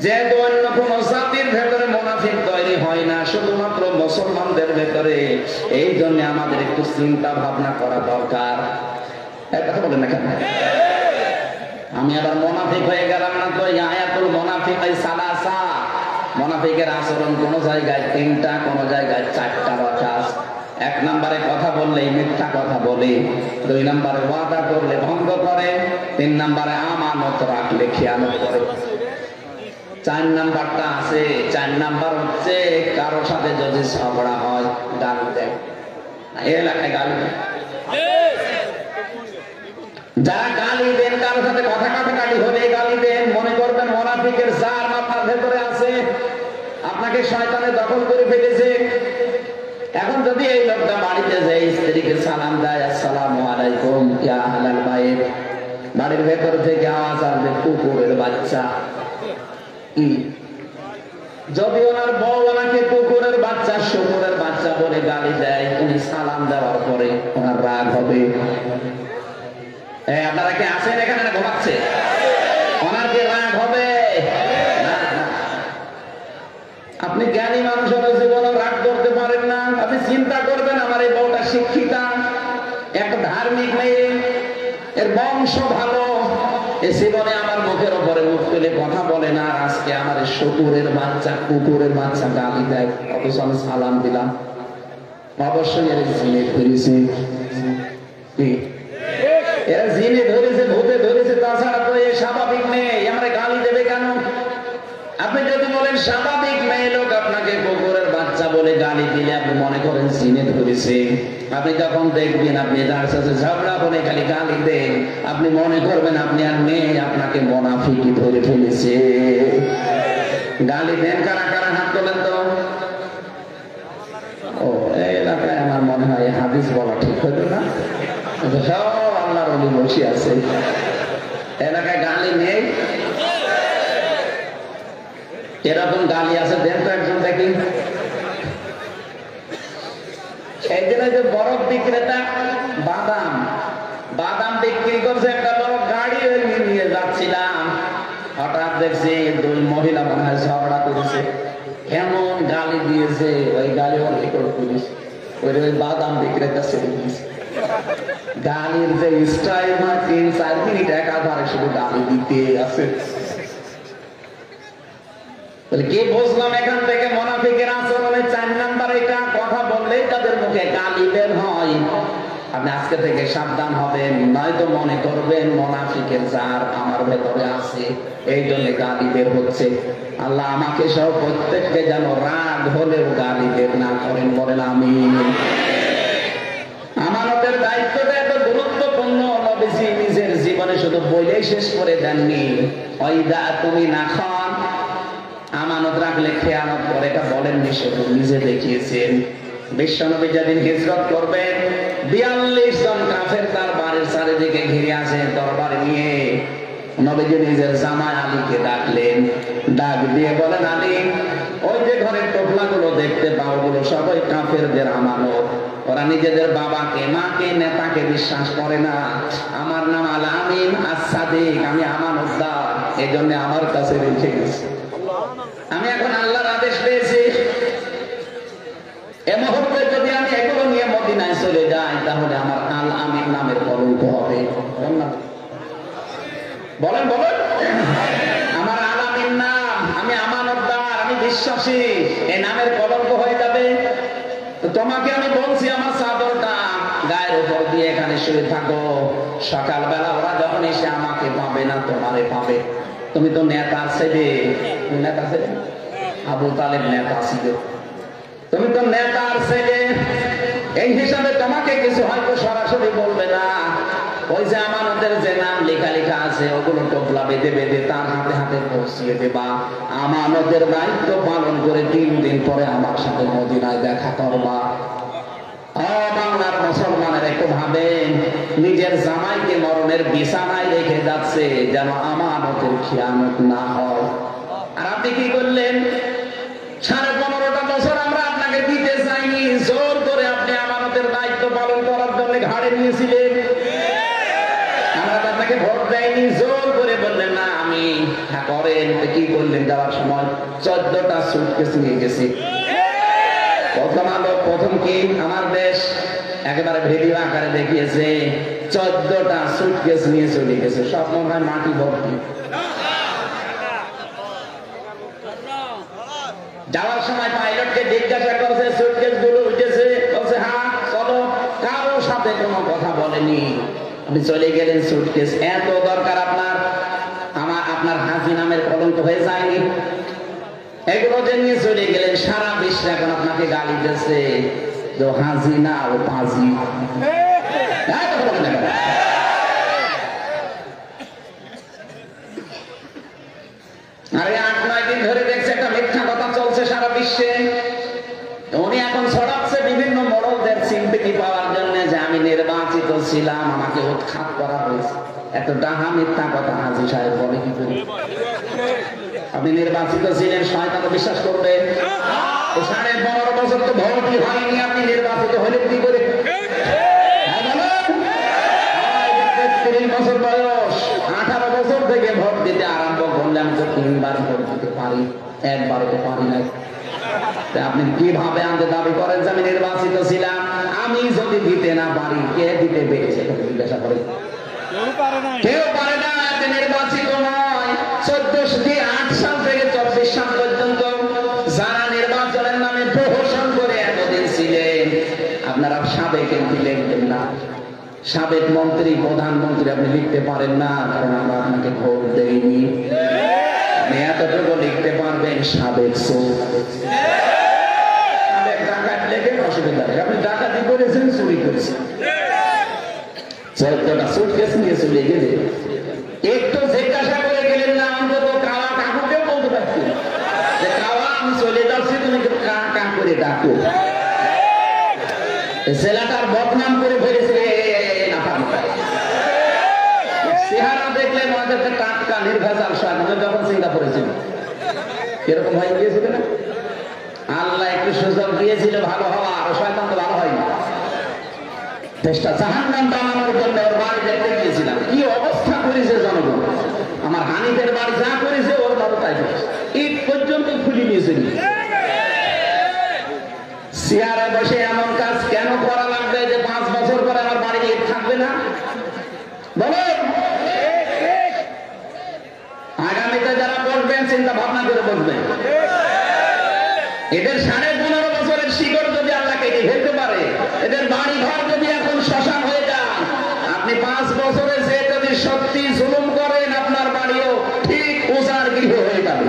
যেহেতু অন্য কোন জাতির ভেতরে মুনাফিক তৈরি হয় না, শুধুমাত্র মুসলমানদের ভেতরে, এই জন্য আমাদের একটু চিন্তা ভাবনা করা দরকার। কথা বলেন না কেন? আমি আবার মুনাফিক হয়ে গেলাম না তো? আয়াতুল মুনাফিকাই সালাসা, মুনাফিকের আচরণ কোন জায়গায় 3টা, কোন জায়গায় 4টা রকাস। 1 নম্বরে কথা বললেই মিথ্যা কথা বলে, 2 নম্বরে ওয়াদা করলে ভঙ্গ করে, 3 নম্বরে আমানত রাখলে খেয়ানত করে। 4 নাম্বারটা আছে। 4 নাম্বার হচ্ছে কারোর সাথে যদি ঝগড়া হয় গালি দেয়। এই এলাকায় গালি দেয়। যারা গালি দেন, কারোর সাথে কথা কাটাকাটি হলে গালি দেন, মনে করবেন মুনাফিকের জার আপনার ভেতরে আছে, আপনাকে শয়তানে দখল করে ফেলেছে। এখন যদি এই লোকটা বাড়িতে যায়, স্ত্রীকে সালাম দেয়, আসসালামু আলাইকুম ইয়া আহলাল বাইত, বাড়ির ভেতর থেকে আওয়াজ আসবে কুকুরের বাচ্চা। যদি ওনার বউ ওনাকে কুকুরের বাচ্চা, শুকুরের বাচ্চা বলে গালি দেয়, উনি সালাম দেওয়ার পরে ওনার রাগ হবে। আপনারা কি আছেন এখানে না ঘুমাচ্ছে? ওনার কি রাগ হবে? না। আপনি জ্ঞানী মানুষের জীবনে রাগ করতে পারেন না। আপনি চিন্তা করবেন, আমার এই বউটা শিক্ষিতা, একটা ধার্মিক মেয়ে, এর বংশ ভালো, এ জীবনে আমার মুখের উপরে মুখ তুলে কথা বলে না, আজকে আমার শুকুরের বাচ্চা, কুকুরের বাচ্চা গালি দেয়, অথচ আমি সালাম দিলাম। অবশ্যই এর জিনে ধরেছে, এরা জিনে ধরেছে, ভূতে ধরেছে, তাছাড়া তো এ স্বাভাবিক নেই, আমরা গালি দেবে কেন? আপনি যদি বলেন স্বাভাবিক মেয়ে লোক আপনাকে কুকুরের বাচ্চা বলে গালি দিলে, আপনি মনে করেন জিনে ধরেছে। আপনি যখন দেখবেন আপনি যার সাথে ঝগড়া করে খালি গালি দেন, আপনি মনে করবেন আপনি আর মেয়ে, আপনাকে মুনাফিকি ধরে ফেলেছে। গালি দেন কারা কারা? হাত তোলেন তো। ও, এই এলাকায় আমার মনে হয় হাদিস বলা ঠিক হতো না। সব আল্লাহর ওলি বসে আছে, এলাকায় গালি নেই। এরকম গালি আছে, দেন তো একজন দেখি। একদিন যে বরফ বিক্রেতা বাদাম বিক্রি করছে, একটা বড় গাড়ি নিয়ে যাচ্ছিলাম, হঠাৎ দেখছি 2 মহিলা মনে হয় ঝগড়া করেছে, এমন গালি দিয়েছে, ওই গালি ওর রেকর্ড পুলিশ, ওই বাদাম বিক্রেতা ছেড়ে দিয়েছে। গালির যে স্টাইল, 3-4 মিনিট একাধারে শুধু গালি দিতে আছে। কি বুঝলাম এখান থেকে? মুনাফিকের আচরণে 4 নাম্বার এটা, কথা বললেই তাদের মুখে গালি বের হয়। আপনি আজকে থেকে সাবধান হবেন, নয়তো মনে করবেন মুনাফিকের জার আমার ভেতরে আছে, এই জন্য গালি বের হচ্ছে। আল্লাহ আমাকে সহ প্রত্যেককে যেন রাগ হলেও গালি বের না করেন, বলেন আমিন। আমানতের দায়িত্বটা এত গুরুত্বপূর্ণ, নবীজি নিজের জীবনে শুধু শুধু বইলেই শেষ করে দেননি, ওইদা তুমি না খান, আমানত রাখলে খেয়ানত করে, এটা বলেননি, শুধু নিজে দেখিয়েছেন। বিশ্বনবী যেদিন হিজরত করবেন 42 জন কাফের তার বাড়ির চারিদিকে ঘিরে আসে দরবার নিয়ে। নবীজি নিজের জামাই আলীকে ডাকলেন, ডাক দিয়ে বলেন, আলী, ওই যে ঘরের টোপলাগুলো দেখতে পাও, ওগুলো সবাই কাফেরদের আমানত। ওরা নিজেদের বাবাকে, মাকে, নেতাকে বিশ্বাস করে না। আমার নাম আল আমিন আস-সাদিক, আমি আমানতদার, এই জন্য আমার কাছে রেখে গেছে। আমি এখন আল্লাহর আদেশ পেয়েছি, এ মুহূর্তে যদি আমি এগুলো নিয়ে মদিনায় চলে যাই, তাহলে আমার আল আমিন নামের কলঙ্ক হবে। বলেন বলেন, আমার আল আমিন নাম, আমি আমানতদার, আমি বিশ্বাসী, এই নামের কলঙ্ক হয়ে যাবে। তো তোমাকে আমি বলছি, আমার চাদরটা গায়ের উপর দিয়ে এখানে শুয়ে থাকো, সকালবেলা ওরা যখন এসে আমাকে পাবে না, তোমারে পাবে। তুমি তো নেতার ছেলে, নেতা ছেলে, আবু তালেব নেতা ছিল, তুমি তো নেতার ছেলে, এই হিসাবে তোমাকে কিছু হয়তো সরাসরি বলবে না। ওই যে আমানতের যে নাম লেখা লেখা আছে, ওগুলো টোপলা বেঁধে বেঁধে তার হাতে হাতে পৌঁছিয়ে দেবা। আমানতের দায়িত্ব পালন করে 3 দিন পরে আমার সাথে মদিনায় দেখা করবা। বাংলার মুসলমানের একটু ভাবেন, নিজের জামাইকে মরণের বিছানায় রেখে যাচ্ছে যেন আমানতের খেয়ানত না হয়। আর আপনি কি করলেন? 15.5টা বছর আমরা আপনাকে দিতে চাইনি, জোর করে আপনি আমানতের দায়িত্ব পালন করার জন্য ঘাড়ে নিয়েছিলেন। আমরা তো আপনাকে ভোট দেয়নি, জোর করে বললেন না আমি, হ্যাঁ করেন। কি করলেন? যাওয়ার সময় 14টা সুটকেস নিয়ে গেছি। প্রথম আলো, প্রথম কি আমার দেশ একেবারে ভিডিও আকারে দেখিয়েছে, 14টা সুটকেস নিয়ে চলে গেছে, সব মনে হয় মাটি ভর্তি। যাওয়ার সময় পাইলটকে জিজ্ঞাসা করছে, সুটকেস গুলো উঠেছে? বলছে হ্যাঁ, চলো। কারো সাথে কোনো কথা বলেনি, আপনি চলে গেলেন। সুটকেস এত দরকার আপনার, আপনার হাজি নামের কলঙ্ক হয়ে যায়নি? এগুলো যে নিয়ে চলে গেলেন, সারা বিশ্বে এখন আপনাকে গালি দিচ্ছে যে হাজি না, ও পাজি। আরে 8-9 দিন ধরে দেখছে একটা মিথ্যা কথা চলছে সারা বিশ্বে। উনি এখন ছড়াচ্ছে বিভিন্ন মডেলদের সিম্পেথি পাওয়ার জন্য যে আমি নির্বাচিত ছিলাম, আমাকে উৎখাত করা হয়েছে। এত ডাহা মিথ্যা কথা হাজি সাহেব বলে কি করে? আপনি নির্বাচিত ছিলেন, শয়তান বিশ্বাস করবে? 15.5 বছর তো ভোটই হয়নি, আপনি নির্বাচিত হলেন কি করে? 30 বছর বয়স, 18 বছর থেকে ভোট দিতে আরম্ভ করলাম, তো 3 বার ভোট দিতে পারি, একবারও তো পারি না। আপনি কিভাবে আমাদের দাবি করেন যে আমি নির্বাচিত ছিলাম? আমি যদি দিতে না পারি, কে দিতে পেরেছে জিজ্ঞাসা করেন? কেউ পারে না, এতে নির্বাচিত নয়। 1408 সাল থেকে 24 সাল পর্যন্ত যারা নির্বাচনের নামে প্রহসন করে এতদিন ছিলেন, আপনারা সাবেক এমপি লিখবেন না, সাবেক মন্ত্রী, প্রধানমন্ত্রী আপনি লিখতে পারেন না, কারণ আমরা আপনাকে ভোট দেইনি। আপনি এতটুকু লিখতে পারবেন, সাবেক সাবেক ডাকাত লেখেন, অসুবিধা নেই। আপনি ডাকাতি করেছেন, চুরি করেছেন, 14টা সুটকেস নিয়ে চলে গেলে একটু জিজ্ঞাসা করে গেলেন না? অন্তত কাওয়া কাকুকেও বলতে পারছি যে কাওয়া আমি চলে যাচ্ছি, তুমি কা কা করে ডাকো। ছেলেটার বদনাম করে ফেলেছে না, চেহারা দেখলে আমাদের টাটকা নির্ভেজাল শাক। আমি যখন সিঙ্গাপুরে ছিল এরকম হয়ে গিয়েছিল না? আল্লাহ একটু সুযোগ দিয়েছিল ভালো হওয়া, আর শয়তান তো ভালো হয়নি। দেশটা জাহান্নাম বানানোর জন্য ওর বাড়ি দেখতে গিয়েছিলাম, কি অবস্থা করেছে জনগণ। আমার হানিফের বাড়ি যা করেছে, ওর বাড়ি তাই করেছে, ঈদ পর্যন্ত খুলি নিয়েছিল। চেয়ারে বসে এমন কাজ কেন করা লাগবে যে 5 বছর পরে আমার বাড়ি ঈদ থাকবে না? বলেন। আগামীতে যারা বসবেন চিন্তা ভাবনা করে বসবেন। এদের 15.5 বছরের শিকড় যদি আল্লাহ কেটে ফেলতে পারে, এদের বাড়ি ঘর যদি এখন শ্মশান হয়ে যায়, আপনি 5 বছরে যে যদি সত্যি জুলুম করেন, আপনার বাড়িও ঠিক উজাড় গৃহ হয়ে যাবে।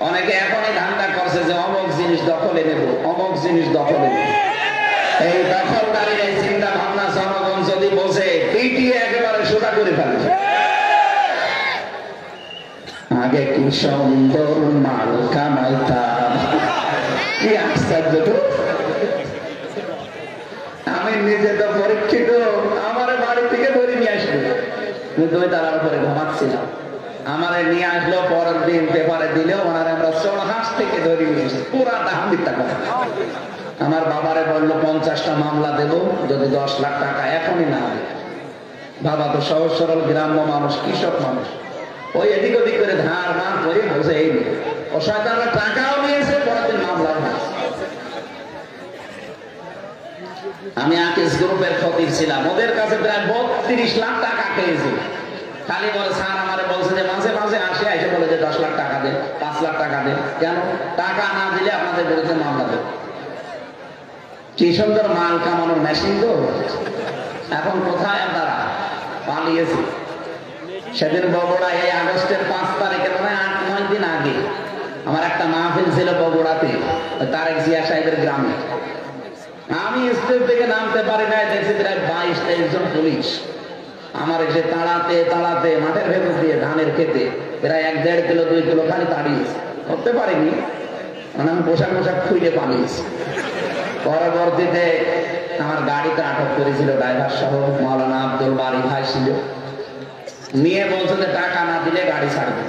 অনেকে এখনই ধান্দা করছে যে অমুক জিনিস দখলে নেব, অমুক জিনিস দখলে নেব। এই দখলদারির এই চিন্তা ভাবনা জনগণ যদি বোঝে, করে ফেলে। আগে কি সুন্দর মাল কামাইতাম, কি আশ্চর্য তো। আমি নিজে তো পরীক্ষিত, আমার বাড়ি থেকে ধরে নিয়ে আসলো, দুই তালার উপরে ঘুমাচ্ছিলাম, আমারে নিয়ে আসলো, পরের দিন পেপারে দিলেও ওনারে আমরা চড়হাস থেকে ধরে নিয়ে এসেছি, পুরাটা মিথ্যা কথা। আমার বাবারে বললো 50টা মামলা দেব যদি 10 লাখ টাকা এখনই না হবে। বাবা তো সহজ সরল গ্রাম্য মানুষ, কৃষক মানুষ, ওই এদিক ওদিক করে ধার মার করে বসে এই ও শয়তানরা টাকাও নিয়েছে, পরের দিন মামলা হয়েছে। আমি আকিস গ্রুপের খতিব ছিলাম, ওদের কাছে প্রায় 32 লাখ টাকা খেয়েছি। খালি বলে স্যার আমারে বলছে যে মাঝে মাঝে আসে এসে বলে যে 10 লাখ টাকা দেন, 5 লাখ টাকা দেন, কেন টাকা না দিলে আপনাদের বিরুদ্ধে মামলা দেন। কি সুন্দর মাল কামানোর মেশিন তো। এখন কোথায় আপনারা পালিয়েছে। সেদিন বগুড়ায় এই আগস্টের 5 তারিখে মানে 8-9 দিন আগে আমার একটা মাহফিল ছিল বগুড়াতে, তারেক জিয়া সাহেবের গ্রামে। আমি স্টেজ থেকে নামতে পারি না, দেখছি প্রায় 22-23 জন পুলিশ আমার এসে তাড়াতে তাড়াতে মাঠের ভেতর দিয়ে ধানের খেতে প্রায় 1-1.5 কিলো 2 কিলো খালি তাড়িয়েছে, করতে পারিনি, মানে আমি পোশাক খুলে পালিয়েছি। পরবর্তীতে আমার গাড়িতে আটক করেছিল ড্রাইভার সহ মাওলানা আব্দুল বারী ভাই ছিল, নিয়ে বলছে যে টাকা না দিলে গাড়ি ছাড়বে।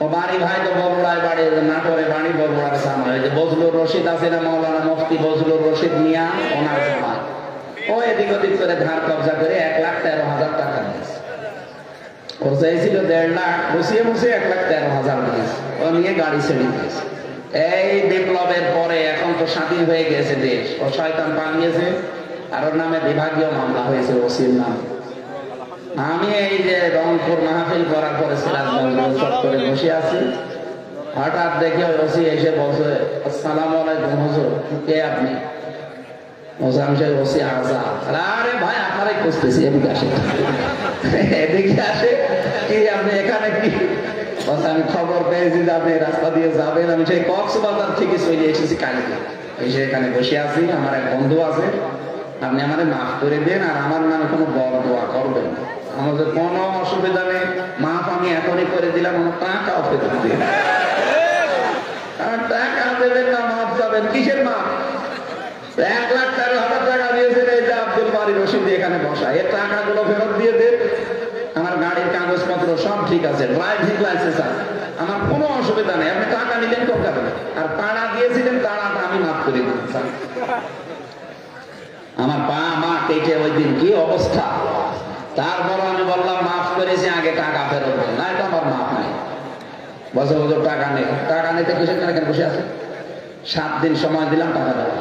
ও বাড়ি ভাই তো বগুড়ায় বাড়ি, নাটোরে বাড়ি, বগুড়ার সামনে ওই যে বজলুর রশিদ আছে না, মাওলানা মুফতি বজলুর রশিদ মিয়া, ওনার জমায় ও এদিক ওদিক করে ধার কবজা করে 1,13,000 টাকা দিয়েছে। ওর চাইছিল 1.5 লাখ, বসিয়ে বসিয়ে 1,13,000 দিয়েছে, ও নিয়ে গাড়ি ছেড়ে দিয়েছে। এই বিপ্লবের পরে এখন তো স্বাধীন হয়ে গেছে দেশ, ও শয়তান পালিয়েছে, আর ওর নামে বিভাগীয় মামলা হয়েছে ওসির নাম। আমি এই যে রংপুর মাহফিল করার পরে সিরাজগঞ্জ চত্বরে বসে আছি, হঠাৎ দেখি ওসি এসে বলছে আসসালামু আলাইকুম হুজুর, কে আপনি? ওসি আজাদ। আরে ভাই আপনারাই খুঁজতেছি, এদিকে আসে, এদিকে আসে। কি আপনি এখানে কি? আমি খবর পেয়েছি যে আপনি রাস্তা দিয়ে যাবেন, আমি সেই কক্সবাজার থেকে চলে এসেছি কালকে, এসে এখানে বসে আছি, আমার এক বন্ধু আছে, আপনি আমারে মাফ করে দেন, আর আমার নামে কোনো বদদোয়া করবেন না, আমাদের কোনো অসুবিধা নেই, মাফ আমি এখনই করে দিলাম, আমার টাকাও ফেরত দিন। টাকা দেবেন না, মাফ যাবেন, কিসের মাফ? 1,13,000 টাকা দিয়েছেন, এই যে আব্দুল বারী রশিদ এখানে বসা, এর টাকাগুলো ফেরত দিয়ে দেন, আমার গাড়ির কাগজপত্র সব ঠিক আছে, ড্রাইভিং লাইসেন্স আছে, আমার কোনো অসুবিধা নেই, আপনি টাকা নিলেন কলকাতা, আর তাড়া দিয়েছিলেন, তাড়াটা আমি মাফ করে দিন। আমার পা মা কেটে ওই দিন কি অবস্থা, তারপর আমি বললাম মাফ করেছি, আগে টাকা ফেরত দেন, নাই তো আমার মাফ নাই। বছর বছর টাকা নেই, টাকা নিতে কিসের কেন বসে আছে? 7 দিন সময় দিলাম, টাকা দেওয়া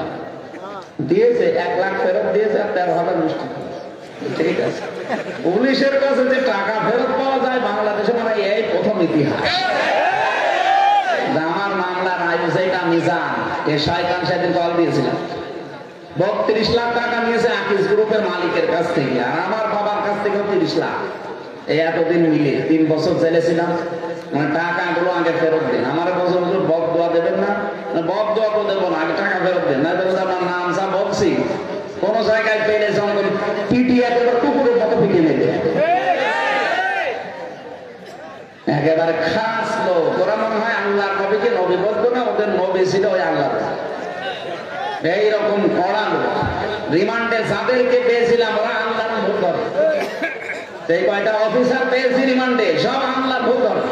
দিয়েছে, 1 লাখ ফেরত দিয়েছে, আর 13,000 মিষ্টি। ঠিক আছে, পুলিশের কাছে যে টাকা ফেরত পাওয়া যায় বাংলাদেশে মানে এই প্রথম ইতিহাস। আমার মামলার আইবুসাইটা মিজান এ শয়তান সেদিন কল দিয়েছিলাম, 32 লাখ টাকা নিয়েছে আকিস গ্রুপের মালিকের কাছ থেকে, আর আমার বাবার কাছ থেকেও 30 লাখ। এই এতদিন মিলে 3 বছর জেলে ছিলাম, মানে টাকাগুলো আগে ফেরত দেন। আমার বছর বছর বদদোয়া দেবেন না, বদদোয়া তো দেবো না, আগে টাকা ফেরত দেন, না দেবেন আমার নাম যা বলছি কোন জায়গায় পেলে জঙ্গল পিটিয়ে একেবারে কুকুরের মতো পিটিয়ে নেবে, একেবারে খাস লোক। ওরা মনে হয় আল্লাহর নবীকে নবী বলতো না, ওদের নবী ছিল ওই আল্লাহ। এইরকম কড়া লোক, রিমান্ডে যাদেরকে পেয়েছিলাম ওরা আল্লাহর ভূত ধরে, সেই কয়টা অফিসার পেয়েছি রিমান্ডে সব আল্লাহর ভূত ধরে,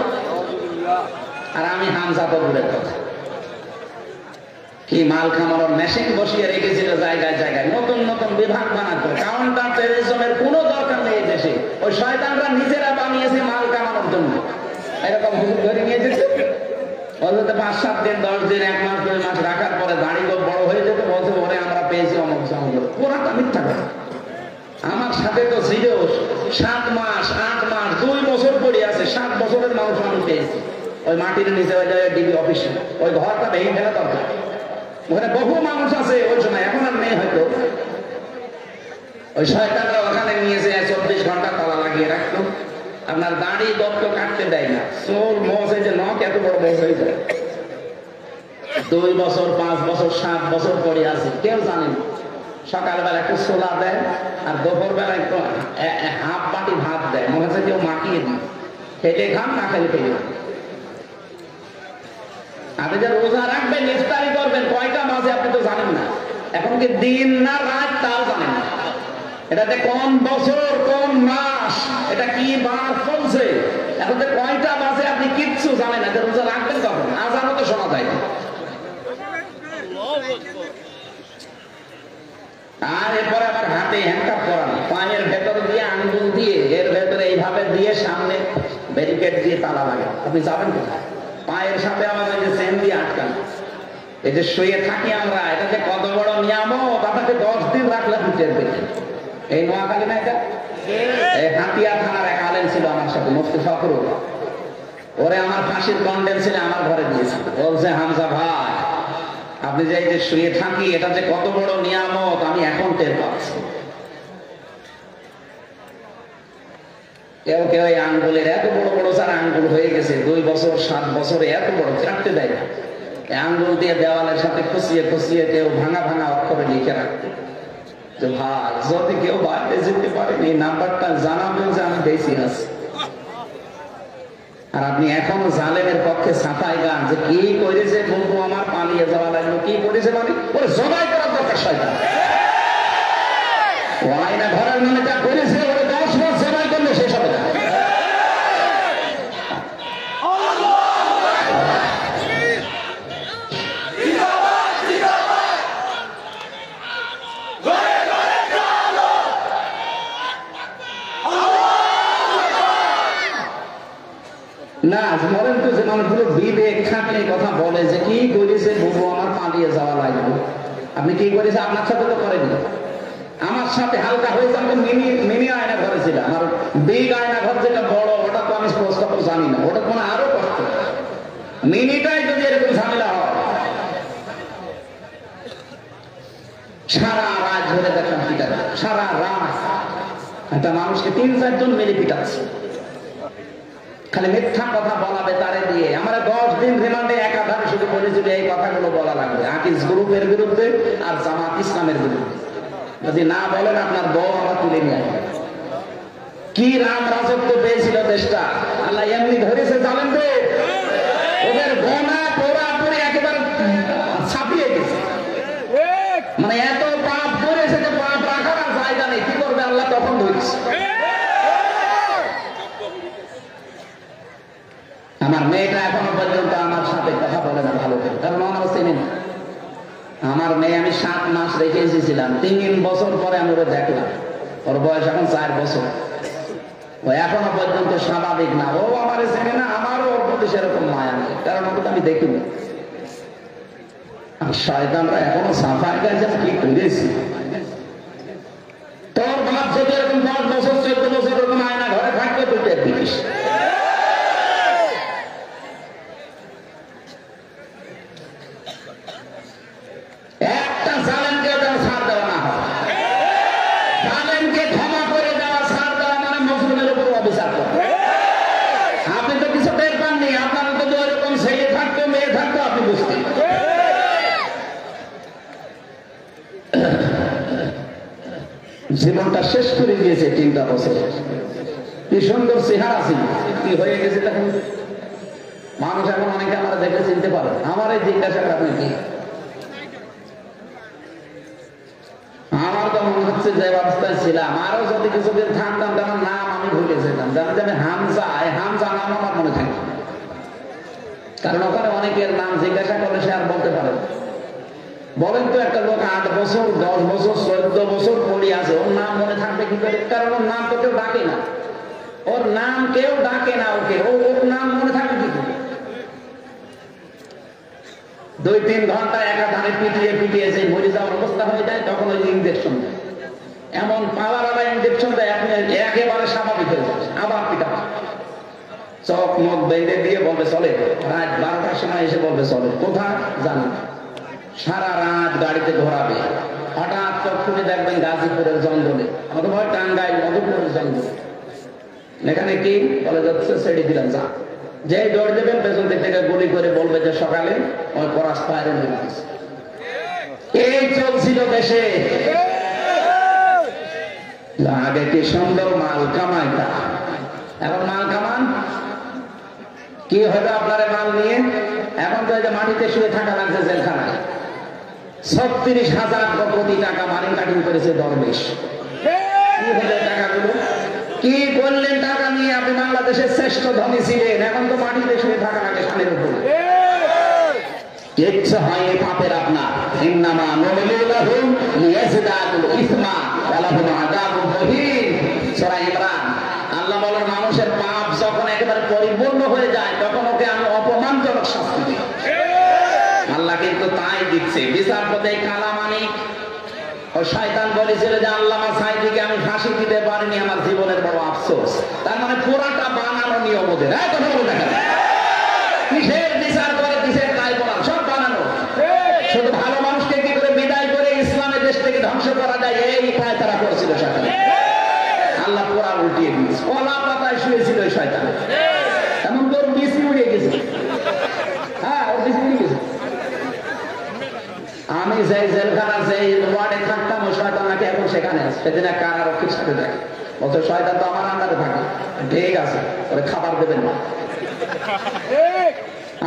আর আমি হামজা বগুড়ের কথা। কি মাল খামানোর মেশিন বসিয়ে রেখেছিল জায়গায় জায়গায়, নতুন নতুন বিভাগ বানাতো। কাউন্টার টেররিজমের কোনো দরকার নেই দেশে, ওই শয়তানরা নিজেরা বানিয়েছে মাল কামানোর জন্য। এরকম হুজুর ধরে নিয়ে যেত, বলতে 5-7 দিন 10 দিন 1 মাস 2 মাস রাখার পরে দাড়ি লোক বড় হয়ে যেত, বলছে ওরে আমরা পেয়েছি অমুক সমুদ্র। পুরাটা মিথ্যা কথা। আমার সাথে তো ছিল 7 মাস 8 মাস 2 বছর পড়ে আছে, 7 বছরের মানুষ আমি পেয়েছি ওই মাটির নিচে, ওই জায়গায় ডিবি অফিসে, ওই ঘরটা ভেঙে ফেলা দরকার। ওখানে বহু মানুষ আছে ওই সময়, এখন আর নেই হয়তো। ওই শয়তানরা ওখানে নিয়েছে 24 ঘন্টা তালা লাগিয়ে রাখতো, আপনার দাড়ি দত্ত কাটতে দেয় না, চোর মোষ এই যে নখ এত বড় মোষ হয়ে যায়। 2 বছর 5 বছর 7 বছর পরে আছে, কেউ জানে না। সকালবেলা একটু ছোলা দেয় আর দুপুর বেলা একটু হাফ বাটি ভাত দেয়, মনে হচ্ছে কেউ মাখিয়ে দিই, খেলে খান না খেলে খেলে। আপনি যে রোজা রাখবেন, ইফতারি করবেন, কয়টা বাজে আপনি তো জানেন না। এখন কি দিন না রাত তাও জানেন না। এটাতে কোন বছর কোন মাস এটা কি বার চলছে, এখন যে কয়টা বাজে আপনি কিচ্ছু জানেন না। রোজা রাখবেন কখন? আজানও তো শোনা যায় না। আর এরপরে আবার হাতে হ্যান্ডকাপ করানো, পায়ের ভেতর দিয়ে আঙ্গুল দিয়ে এর ভেতরে এইভাবে দিয়ে সামনে ব্যারিকেড দিয়ে তালা লাগে। আপনি যাবেন কোথায়? পায়ের সাথে আমার ওই যে চেন দিয়ে আটকান। এই যে শুয়ে থাকি আমরা, এটা যে কত বড় নিয়ামত, আপনাকে 10 দিন রাখলে বুঝতে দেখেন। এই নোয়াখালী না এটা, এই হাতিয়া থানার এক আলেম ছিল আমার সাথে, মুফতি ফখরুল। ওরে আমার ফাঁসির কন্ডেম ছিল, আমার ঘরে দিয়েছিল। বলছে, হামজা ভাই, আপনি যে এই যে শুয়ে থাকি, এটা যে কত বড় নিয়ামত আমি এখন টের পাচ্ছি। কেউ কেউ এই আঙ্গুলের এত বড় বড় স্যার আঙ্গুল হয়ে গেছে, 2 বছর 7 বছরে এত বড় চারটে দেয় না। আঙ্গুল দিয়ে দেওয়ালের সাথে খুশিয়ে খুশিয়ে কেউ ভাঙা ভাঙা অক্ষরে লিখে রাখতো যে ভাই যদি কেউ বাইরে যেতে পারেন এই নাম্বারটা জানাবেন যে আমি বেশি আছি। আর আপনি এখনো জালেমের পক্ষে ছাপাই গান যে কি করেছে বন্ধু আমার, পালিয়ে যাওয়া লাগলো, কি করেছে মানে ওরে জবাই করার দরকার। শয়তান ও আয়না ঘরের নামে যা করেছে ওরে 10 মাস জবাই করলে শেষ হবে না। না মরেন তো যে মানুষগুলো বিবেক থাকলে কথা বলে যে কি করেছে বউ আমার, পালিয়ে যাওয়া লাগবে। আপনি কি করেছে? আপনার সাথে তো করেনি, আমার সাথে হালকা হয়েছে। আমি মিনি আয়না ঘরে ছিলাম, আর বিগ আয়না ঘর যেটা বড় ওটা তো আমি স্পষ্ট করে জানি না, ওটা মানে আরো কষ্ট। মিনিটাই যদি এরকম ঝামেলা হয়, সারা রাত ধরে দেখলাম পিটাচ্ছে, সারা রাত একটা মানুষকে 3-4 জন মিলে পিটাচ্ছে, খালি মিথ্যা কথা বলাবে তারে দিয়ে। আমরা 10 দিন রিমান্ডে একাধারে শুধু বলেছিল এই কথাগুলো বলা লাগবে আকিস গ্রুপের বিরুদ্ধে আর জামাত ইসলামের বিরুদ্ধে। যদি না বলেন আপনার বউ আমরা তুলে নিয়ে আসবে। কি রাম রাজত্ব পেয়েছিল দেশটা, আল্লাহ এমনি ধরেছে জানেন তো, ওদের গোনা পুরাপুরি একেবারে ছাপিয়ে গেছে। মানে এত পাপ করেছে যে পাপ রাখার আর জায়গা নেই, কি করবে আল্লাহ তখন ধরেছে। আমার মেয়েটা এখনো পর্যন্ত আমার সাথে কথা বলে না ভালো করে, কারণ আমার চেনে না। আমার মেয়ে আমি 7 মাস রেখে এসেছিলাম, 3 বছর পরে আমি ওরা দেখলাম, ওর বয়স এখন 4 বছর। ও এখনো পর্যন্ত স্বাভাবিক না, ও আমার চেনে না, আমারও ওর প্রতি সেরকম মায়া নেই, কারণ ওকে আমি দেখিনি। শয়তানরা এখনো সাফাই গাছে কি করেছি। তোর বাপ যদি এরকম 10 বছর 14 বছর এরকম আয়না ঘরে থাকবে তুই টের দিস। একটা জালেমকে ছাড় দেওয়া না হয়, জালেমকে ক্ষমা করে দেওয়া, ছাড় দেওয়া মানে মুসলিমের উপর অবিচার করা। আপনি তো কিছু টের পাননি, আপনার তো এরকম ছেলে থাকতো মেয়ে থাকতো আপনি বুঝতেন। জীবনটা শেষ করে দিয়েছে 3টা বছর। কি সুন্দর চেহারা ছিল, কি হয়ে গেছে তখন। মানুষ এখন অনেকে আমরা দেখে চিনতে পারে। আমার এই জিজ্ঞাসা আপনি কি, আমার তো মনে হচ্ছে যে অবস্থায় ছিলাম, আরো যদি কিছুদিন থাকতাম তেমন নাম আমি ভুলে যেতাম। জানি আমি হামজা, এই হামজা নাম আমার মনে থাকে, কারণ ওখানে অনেকের নাম জিজ্ঞাসা করলে সে আর বলতে পারে। বলেন তো একটা লোক 8 বছর 10 বছর 14 বছর পড়ে আছে, ওর নাম মনে থাকবে কি করে? কারণ ওর নাম তো কেউ ডাকে না, ওর নাম কেউ ডাকে না, ওকে ওর নাম মনে থাকবে কি করে? 2-3 ঘন্টা একাধারে পিটিয়ে পিটিয়ে যে মরে যাওয়ার অবস্থা হয়ে যায়, তখন ওই ইঞ্জেকশন দেয়, এমন পাওয়ারওয়ালা ইঞ্জেকশন দেয় আপনি একেবারে স্বাভাবিক হয়ে যাচ্ছে। আবার পিটা, চোখ মুখ বেঁধে দিয়ে বলবে চলে, রাত 12টার সময় এসে বলবে চলে, কোথায় জানি। সারা রাত গাড়িতে ঘোরাবে, হঠাৎ চোখ খুলে দেখবেন গাজীপুরের জঙ্গলে, আমাদের ভয় টাঙ্গাইল মধুপুরের জঙ্গলে, এখানে কি বলে যাচ্ছে ছেড়ে দিলাম যা, যে দৌড় দেবেন পেছন দিক থেকে গুলি করে বলবে যে সকালে ওই পরাস্ত আয়রন হয়ে গেছে। এই চলছিল দেশে। আগে কি সুন্দর মাল কামাইতা, এখন মাল কামান কি হবে আপনার মাল নিয়ে? এখন তো এই যে মাটিতে শুয়ে থাকা লাগছে জেলখানায়। 36,000 কোটি টাকা মানি কাটিং করেছে দরবেশ। কি হলো টাকাগুলো? কি করলেন টাকা নিয়ে? আপনি বাংলাদেশের শ্রেষ্ঠ ধনী ছিলেন, এখন তো মাটিতে শুয়ে থাকা লাগে সানের উপরে। কিচ্ছু হয়নি পাপের আপনার। ইন্নামা নুমিলুলাহুম লিয়াজদাদুল ইসমা ওয়া লাহুম আযাবুন মুহিন। সূরা ইমরান। আল্লাহ বলেন মানুষের পাপ যখন একেবারে পরিপূর্ণ হয়ে যায় তখন ওকে আমি অপমানজনক শাস্তি দিই। আল্লাহ কিন্তু তাই দিচ্ছে। বিচারপতি কালামানিক ও শয়তান বলেছিল যে আল্লামা সাঈদীকে আমি ফাঁসি দিতে পারিনি, আমার জীবনের বড় আফসোস। তার মানে পুরাটা বানানো নিয়ম ওদের। কথা বলে দেখেন, কিসের বিচার করে কিসের ট্রাইব্যুনাল, সব বানানো। শুধু ভালো মানুষকে কি করে বিদায় করে ইসলামের দেশ থেকে ধ্বংস করা যায় এই উপায় তারা করেছিল শয়তান। আল্লাহ পুরা উল্টিয়ে দিয়েছে। কলা পাতায় শুয়েছিল ওই শয়তান, এমন তোর বিসি উড়ে গেছে। হ্যাঁ, ওর বিসি উড়ে গেছে। আমি যে জেলখানার যে ওয়ার্ডে থাকতাম ওই শয়তান নাকি এখন সেখানে আছে। সেদিন এক কারারক্ষীর সাথে থাকে, বলছে শয়তান তো আমার আন্ডারে থাকে। ঠিক আছে, ওরে খাবার দেবেন না।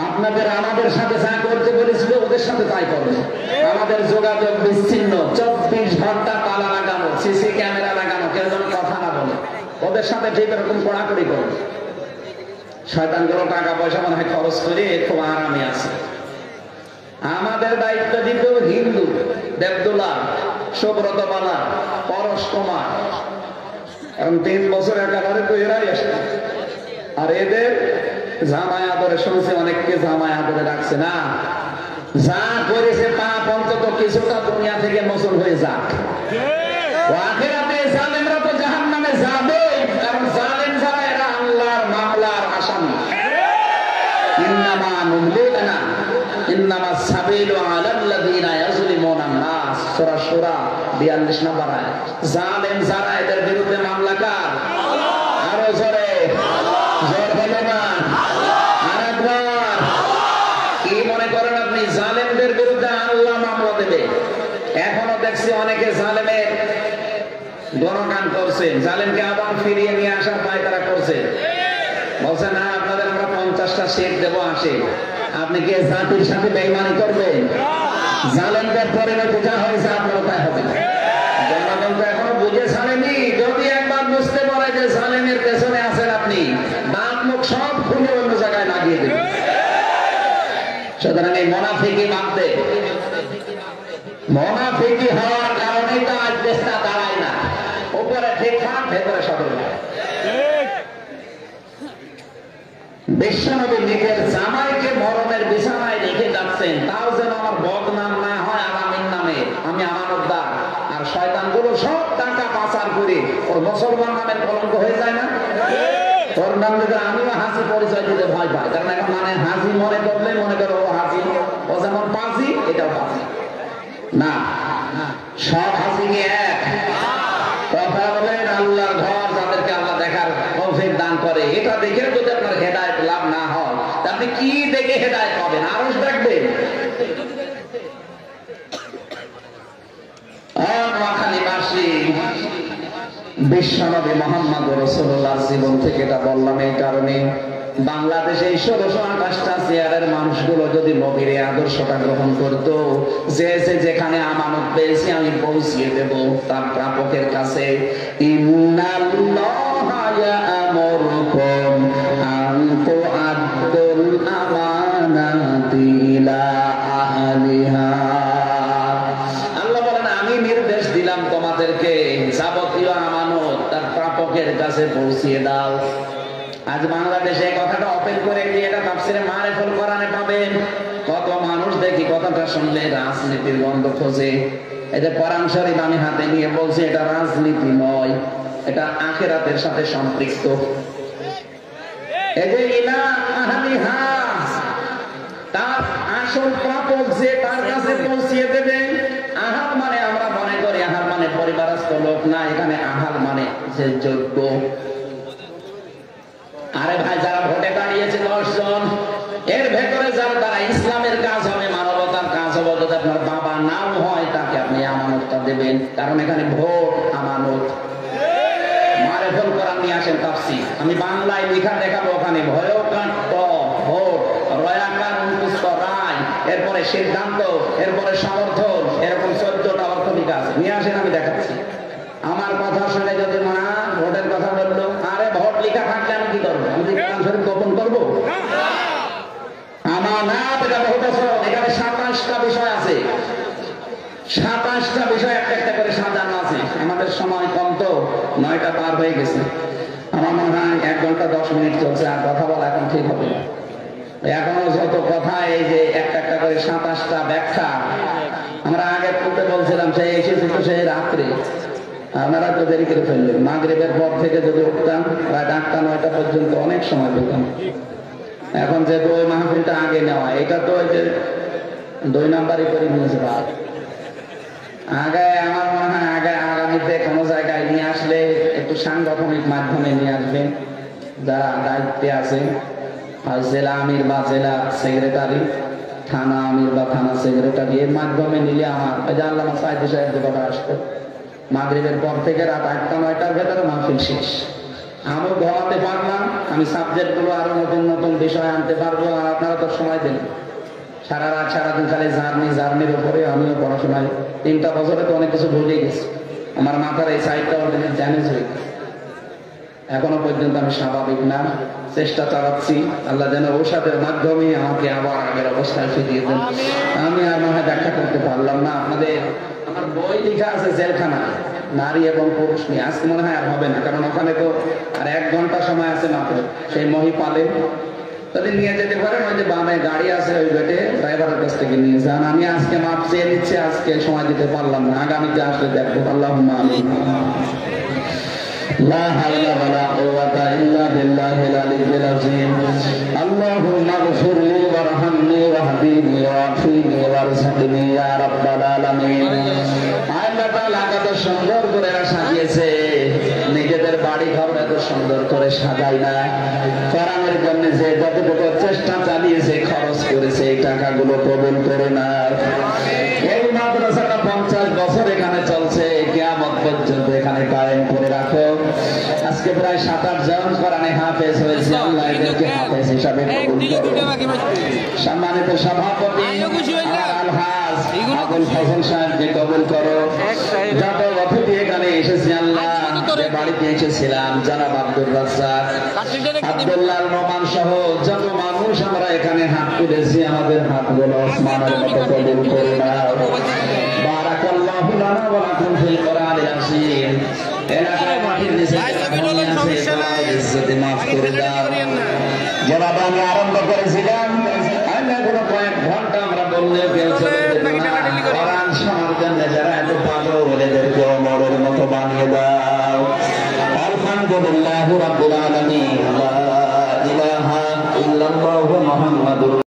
আপনাদের আমাদের সাথে যা করতে বলেছিল ওদের সাথে তাই করবে। আমাদের যোগাযোগ বিচ্ছিন্ন, 24 ঘন্টা তালা লাগানো, সিসি ক্যামেরা লাগানো, কেউ যেন কথা না বলে। ওদের সাথে ঠিক এরকম কড়াকড়ি করবে। শয়তানগুলো টাকা পয়সা মনে হয় খরচ করে খুব আরামে আছে। আমাদের দায়িত্ব দিত হিন্দু দেবদুল্লাহ, সুব্রত বালা, পরশ কুমার, এখন 3 বছর একেবারে তো এরাই আসে। আর এদের জামাই আদরে শুনছে, অনেককে জামাই আদরে রাখছে না। যা করেছে পাপ অন্তত কিছুটা দুনিয়া থেকে মোচন হয়ে যাক। আখিরাতে জালেমরা তো জাহান্নামে যাবে, কারণ জালেম যারা এরা আল্লাহর মামলার আসামি। ইন্নামা নুমলিনা ইন্নামা সাবিলু আলাল্লাযিনা ইয়াজলিমুনা নাস। সূরা সূরা 42 নম্বর আয়াত। জালেম যারা এদের বিরুদ্ধে মামলা কার? আরো জোরে জোর হলো না? আরেকবার। কি মনে করেন আপনি জালেমদের বিরুদ্ধে আল্লাহ মামলা দেবে? এখনো দেখছি অনেকে জালেমের গণগান করছেন, জালেমকে আবার ফিরিয়ে নিয়ে আসার পায় তারা করছে। বলছে না আপনাদের আমরা 50টা সিট দেবো, আসে। আপনি কি জাতির সাথে বেঈমানি করবেন? জালেমদের পরিণতি যা হয়েছে আপনারও তাই হবে। জনগণ তো এখনো বুঝে ছাড়েনি। যদি একবার বুঝতে পারে যে জালেমের পেছনে আছেন আপনি, দাঁত মুখ সব খুলে অন্য জায়গায় লাগিয়ে দেবেন। সুতরাং এই মুনাফিকি মানতে, মুনাফিকি হওয়ার কারণেই তো আজ দেশটা দাঁড়ায় না। উপরে ঠিকঠাক, ভেতরে সদর। বিশ্বনবী নিজের জামাইকে মরণের বিছানায় রেখে যাচ্ছেন, তাও যেন আমার বদনাম না হয় আলামিন নামে। আমি আমানতদার। আর শয়তানগুলো সব টাকা পাচার করে ওর মুসলমান নামের কলঙ্ক হয়ে যায় না? ওর নাম যদি আমিও হাসি পরিচয় দিতে ভয় পাই, কারণ এখন মানে হাসি মনে করলে মনে করো ও হাসি, ও যেমন পাজি এটাও পাজি না। সব হাসি কি এক? কথা বলেন আল্লাহর ঘর যাদেরকে আল্লাহ দেখার তৌফিক দান করে, এটা দেখে যদি আপনার হেদায়েত লাভ না হয়, আপনি কি দেখে হেদায়েত পাবেন? আরশ দেখবেন? বিশ্বনবী মুহাম্মদ রাসূলুল্লাহর জীবন থেকে এটা বললাম এই কারণে, বাংলাদেশে 1628টা চেয়ারের মানুষগুলো যদি নবীর আদর্শটা গ্রহণ করতো, যে যেখানে আমানত পেয়েছি আমি পৌঁছিয়ে দেব তার প্রাপকের কাছে। ইন্নাল্লাহা ইয়া'মুরুকুম আন তু'আদ্দুল আমানাতি ইলা আহলিহা। আল্লাহ বলেন আমি নির্দেশ দিলাম তোমাদেরকে যাবতীয় আমানত তার প্রাপকের কাছে পৌঁছিয়ে দাও। আজ বাংলাদেশে কথাটা ওপেন করে দিয়ে এটা তাফসিরে মারিফুল কোরআনে পাবেন। কত মানুষ দেখি কথাটা শুনলে রাজনীতির গন্ধ খোঁজে। এই যে কোরআন শরীফ আমি হাতে নিয়ে বলছি, এটা রাজনীতি নয়, এটা আখিরাতের সাথে সম্পৃক্ত। এই যে ইলা আহলিহা, তার আসল প্রাপক যে তার কাছে পৌঁছিয়ে দেবে। আহাল মানে আমরা মনে করি আহাল মানে পরিবারস্থ লোক না, এখানে আহাল মানে যে যোগ্য। আরে ভাই, যারা ভোটে দাঁড়িয়েছে 10 জন, এর ভেতরে যার দ্বারা ইসলামের কাজ হবে, মানবতার কাজ হবে, যদি আপনার বাবা নাও হয় তাকে আপনি আমানতটা দেবেন, কারণ এখানে ভোট আমানত। নিয়ে আসেন তাফসীর, আমি বাংলায় লেখা দেখাবো, ওখানে ভয়কাণ্ড ভোট রয়াকার মুস্ত রায়, এরপরে সিদ্ধান্ত, এরপরে সমর্থন, এরকম 14টা অর্থ লেখা আছে, নিয়ে আসেন আমি দেখাচ্ছি। আমার কথা শুনে যদি মনে হয় ভোটের কথা বললো, আরে ভোট লেখা থাকলে আমি কি করবো? আমি কি কোরআন শরীফ গোপন করবো? আমার না, এটা বহুত বছর, এখানে 27টা বিষয় আছে, 27টা বিষয় একটা একটা করে সাজানো আছে। আমাদের সময় কম তো, 9টা পার হয়ে গেছে। আমার মনে হয় 1 ঘন্টা 10 মিনিট চলছে, আর কথা বলা এখন ঠিক হবে না। এখনো যত কথা, এই যে একটা একটা করে 27টা ব্যাখ্যা আমরা আগে পড়তে বলছিলাম, সেই এসেছি তো সেই রাত্রে, আপনারা তো দেরি করে ফেললেন। মাগরিবের পর থেকে যদি উঠতাম প্রায় 8টা 9টা পর্যন্ত অনেক সময় পেতাম। এখন যেহেতু ওই মাহফিলটা আগে নেওয়া, এটা তো ওই যে 2 নাম্বারই করে নিয়েছে রাত। আগে আমার মনে হয় আগামীতে কোনো জায়গায় নিয়ে আসলে একটু সাংগঠনিক মাধ্যমে নিয়ে আসবেন, যারা দায়িত্বে আছে, আর জেলা আমির বা জেলা সেক্রেটারি, থানা আমির বা থানা সেক্রেটারি, এর মাধ্যমে নিলে আমার আল্লামা সাইদি সাহেব যে কথা আসতো, মাগরিবের পর থেকে রাত 8টা 9টার ভেতরে মাহফিল শেষ। আমিও ঘুমাতে পারলাম, আমি সাবজেক্ট গুলো আরো নতুন নতুন বিষয় আনতে পারবো, আর আপনারা তো সময় দিন। সারা রাত সারাদিন খালি জার্নির উপরে আমিও পড়াশোনায় 3টা বছরে তো অনেক কিছু ভুলে গেছি। আমার মাথার এই সাইডটা অলরেডি ড্যামেজ হয়ে গেছে, এখনো পর্যন্ত আমি স্বাভাবিক না। চেষ্টা চালাচ্ছি, আল্লাহ যেন ঔষধের মাধ্যমে আমাকে আবার আগের অবস্থায় ফিরিয়ে দেন। আমি আর মনে হয় ব্যাখ্যা করতে পারলাম না আপনাদের। আমার বই লেখা আছে জেলখানা, নারী এবং পুরুষ নিয়ে, আজকে মনে হয় আর হবে না, কারণ ওখানে তো আর 1 ঘন্টা সময় আছে মাত্র। সেই মহিপালে তাদের নিয়ে যেতে পারেন, ওই যে বামে গাড়ি আছে, ওই বেটে ড্রাইভারের কাছ থেকে নিয়ে যান। আমি আজকে মাপ চেয়ে নিচ্ছি, আজকে সময় দিতে পারলাম না, আগামীতে আসলে দেখবো। আল্লাহুম্মা আমিন। لا حول ولا قوة إلا بالله العلي العظيم اللهم اغفر لي وارحمني واهدني وعافني وارزقني يا رب العالمين। আল্লাহ তাআলা কত সুন্দর করে সাজিয়েছে, নিজেদের বাড়ি ঘর এত সুন্দর করে সাজাই না, কোরআনের জন্য যে যতটুকু চেষ্টা চালিয়েছে, খরচ করেছে, এই টাকাগুলো কবুল করে না। এই মাদ্রাসাটা 50 বছর এখানে চলছে, কিয়ামত পর্যন্ত এখানে কায়েম করে রাখো। আজকে প্রায় 7-8 জন কোরআনে হাফেজ হয়েছে, আল্লাহ এদেরকে হাফেজ হিসাবে কবুল করো। সম্মানিত সভাপতি আলহাজ আবুল হাসান সাহেবকে কবুল করো। যত অতিথি এখানে এসেছে, আল্লাহ যে বাড়িতে এসেছিলাম, জনাব আব্দুর রাজ্জাক, আব্দুল্লাহ নোমান সহ যত মানুষ আমরা এখানে হাত তুলেছি, আমাদের হাতগুলো ওসমানের মতো কবুল করে নাও। বারাকাল্লাহু লানা ওয়া লাকুম ফিল কোরআনিল আযীম। এলাকায় মাটির নিচে মাফ করে দাও। যেভাবে আমি আরম্ভ করেছিলাম, কোনো কয়েক ঘন্টা আমরা বললে কেউ কোরআন শোনার জন্য যারা এত পাগল, এদেরকে অমরের মতো বানিয়ে দাও। আলহামদুলিল্লাহি রাব্বিল আলামিন। লা ইলাহা ইল্লাল্লাহু মুহাম্মাদুর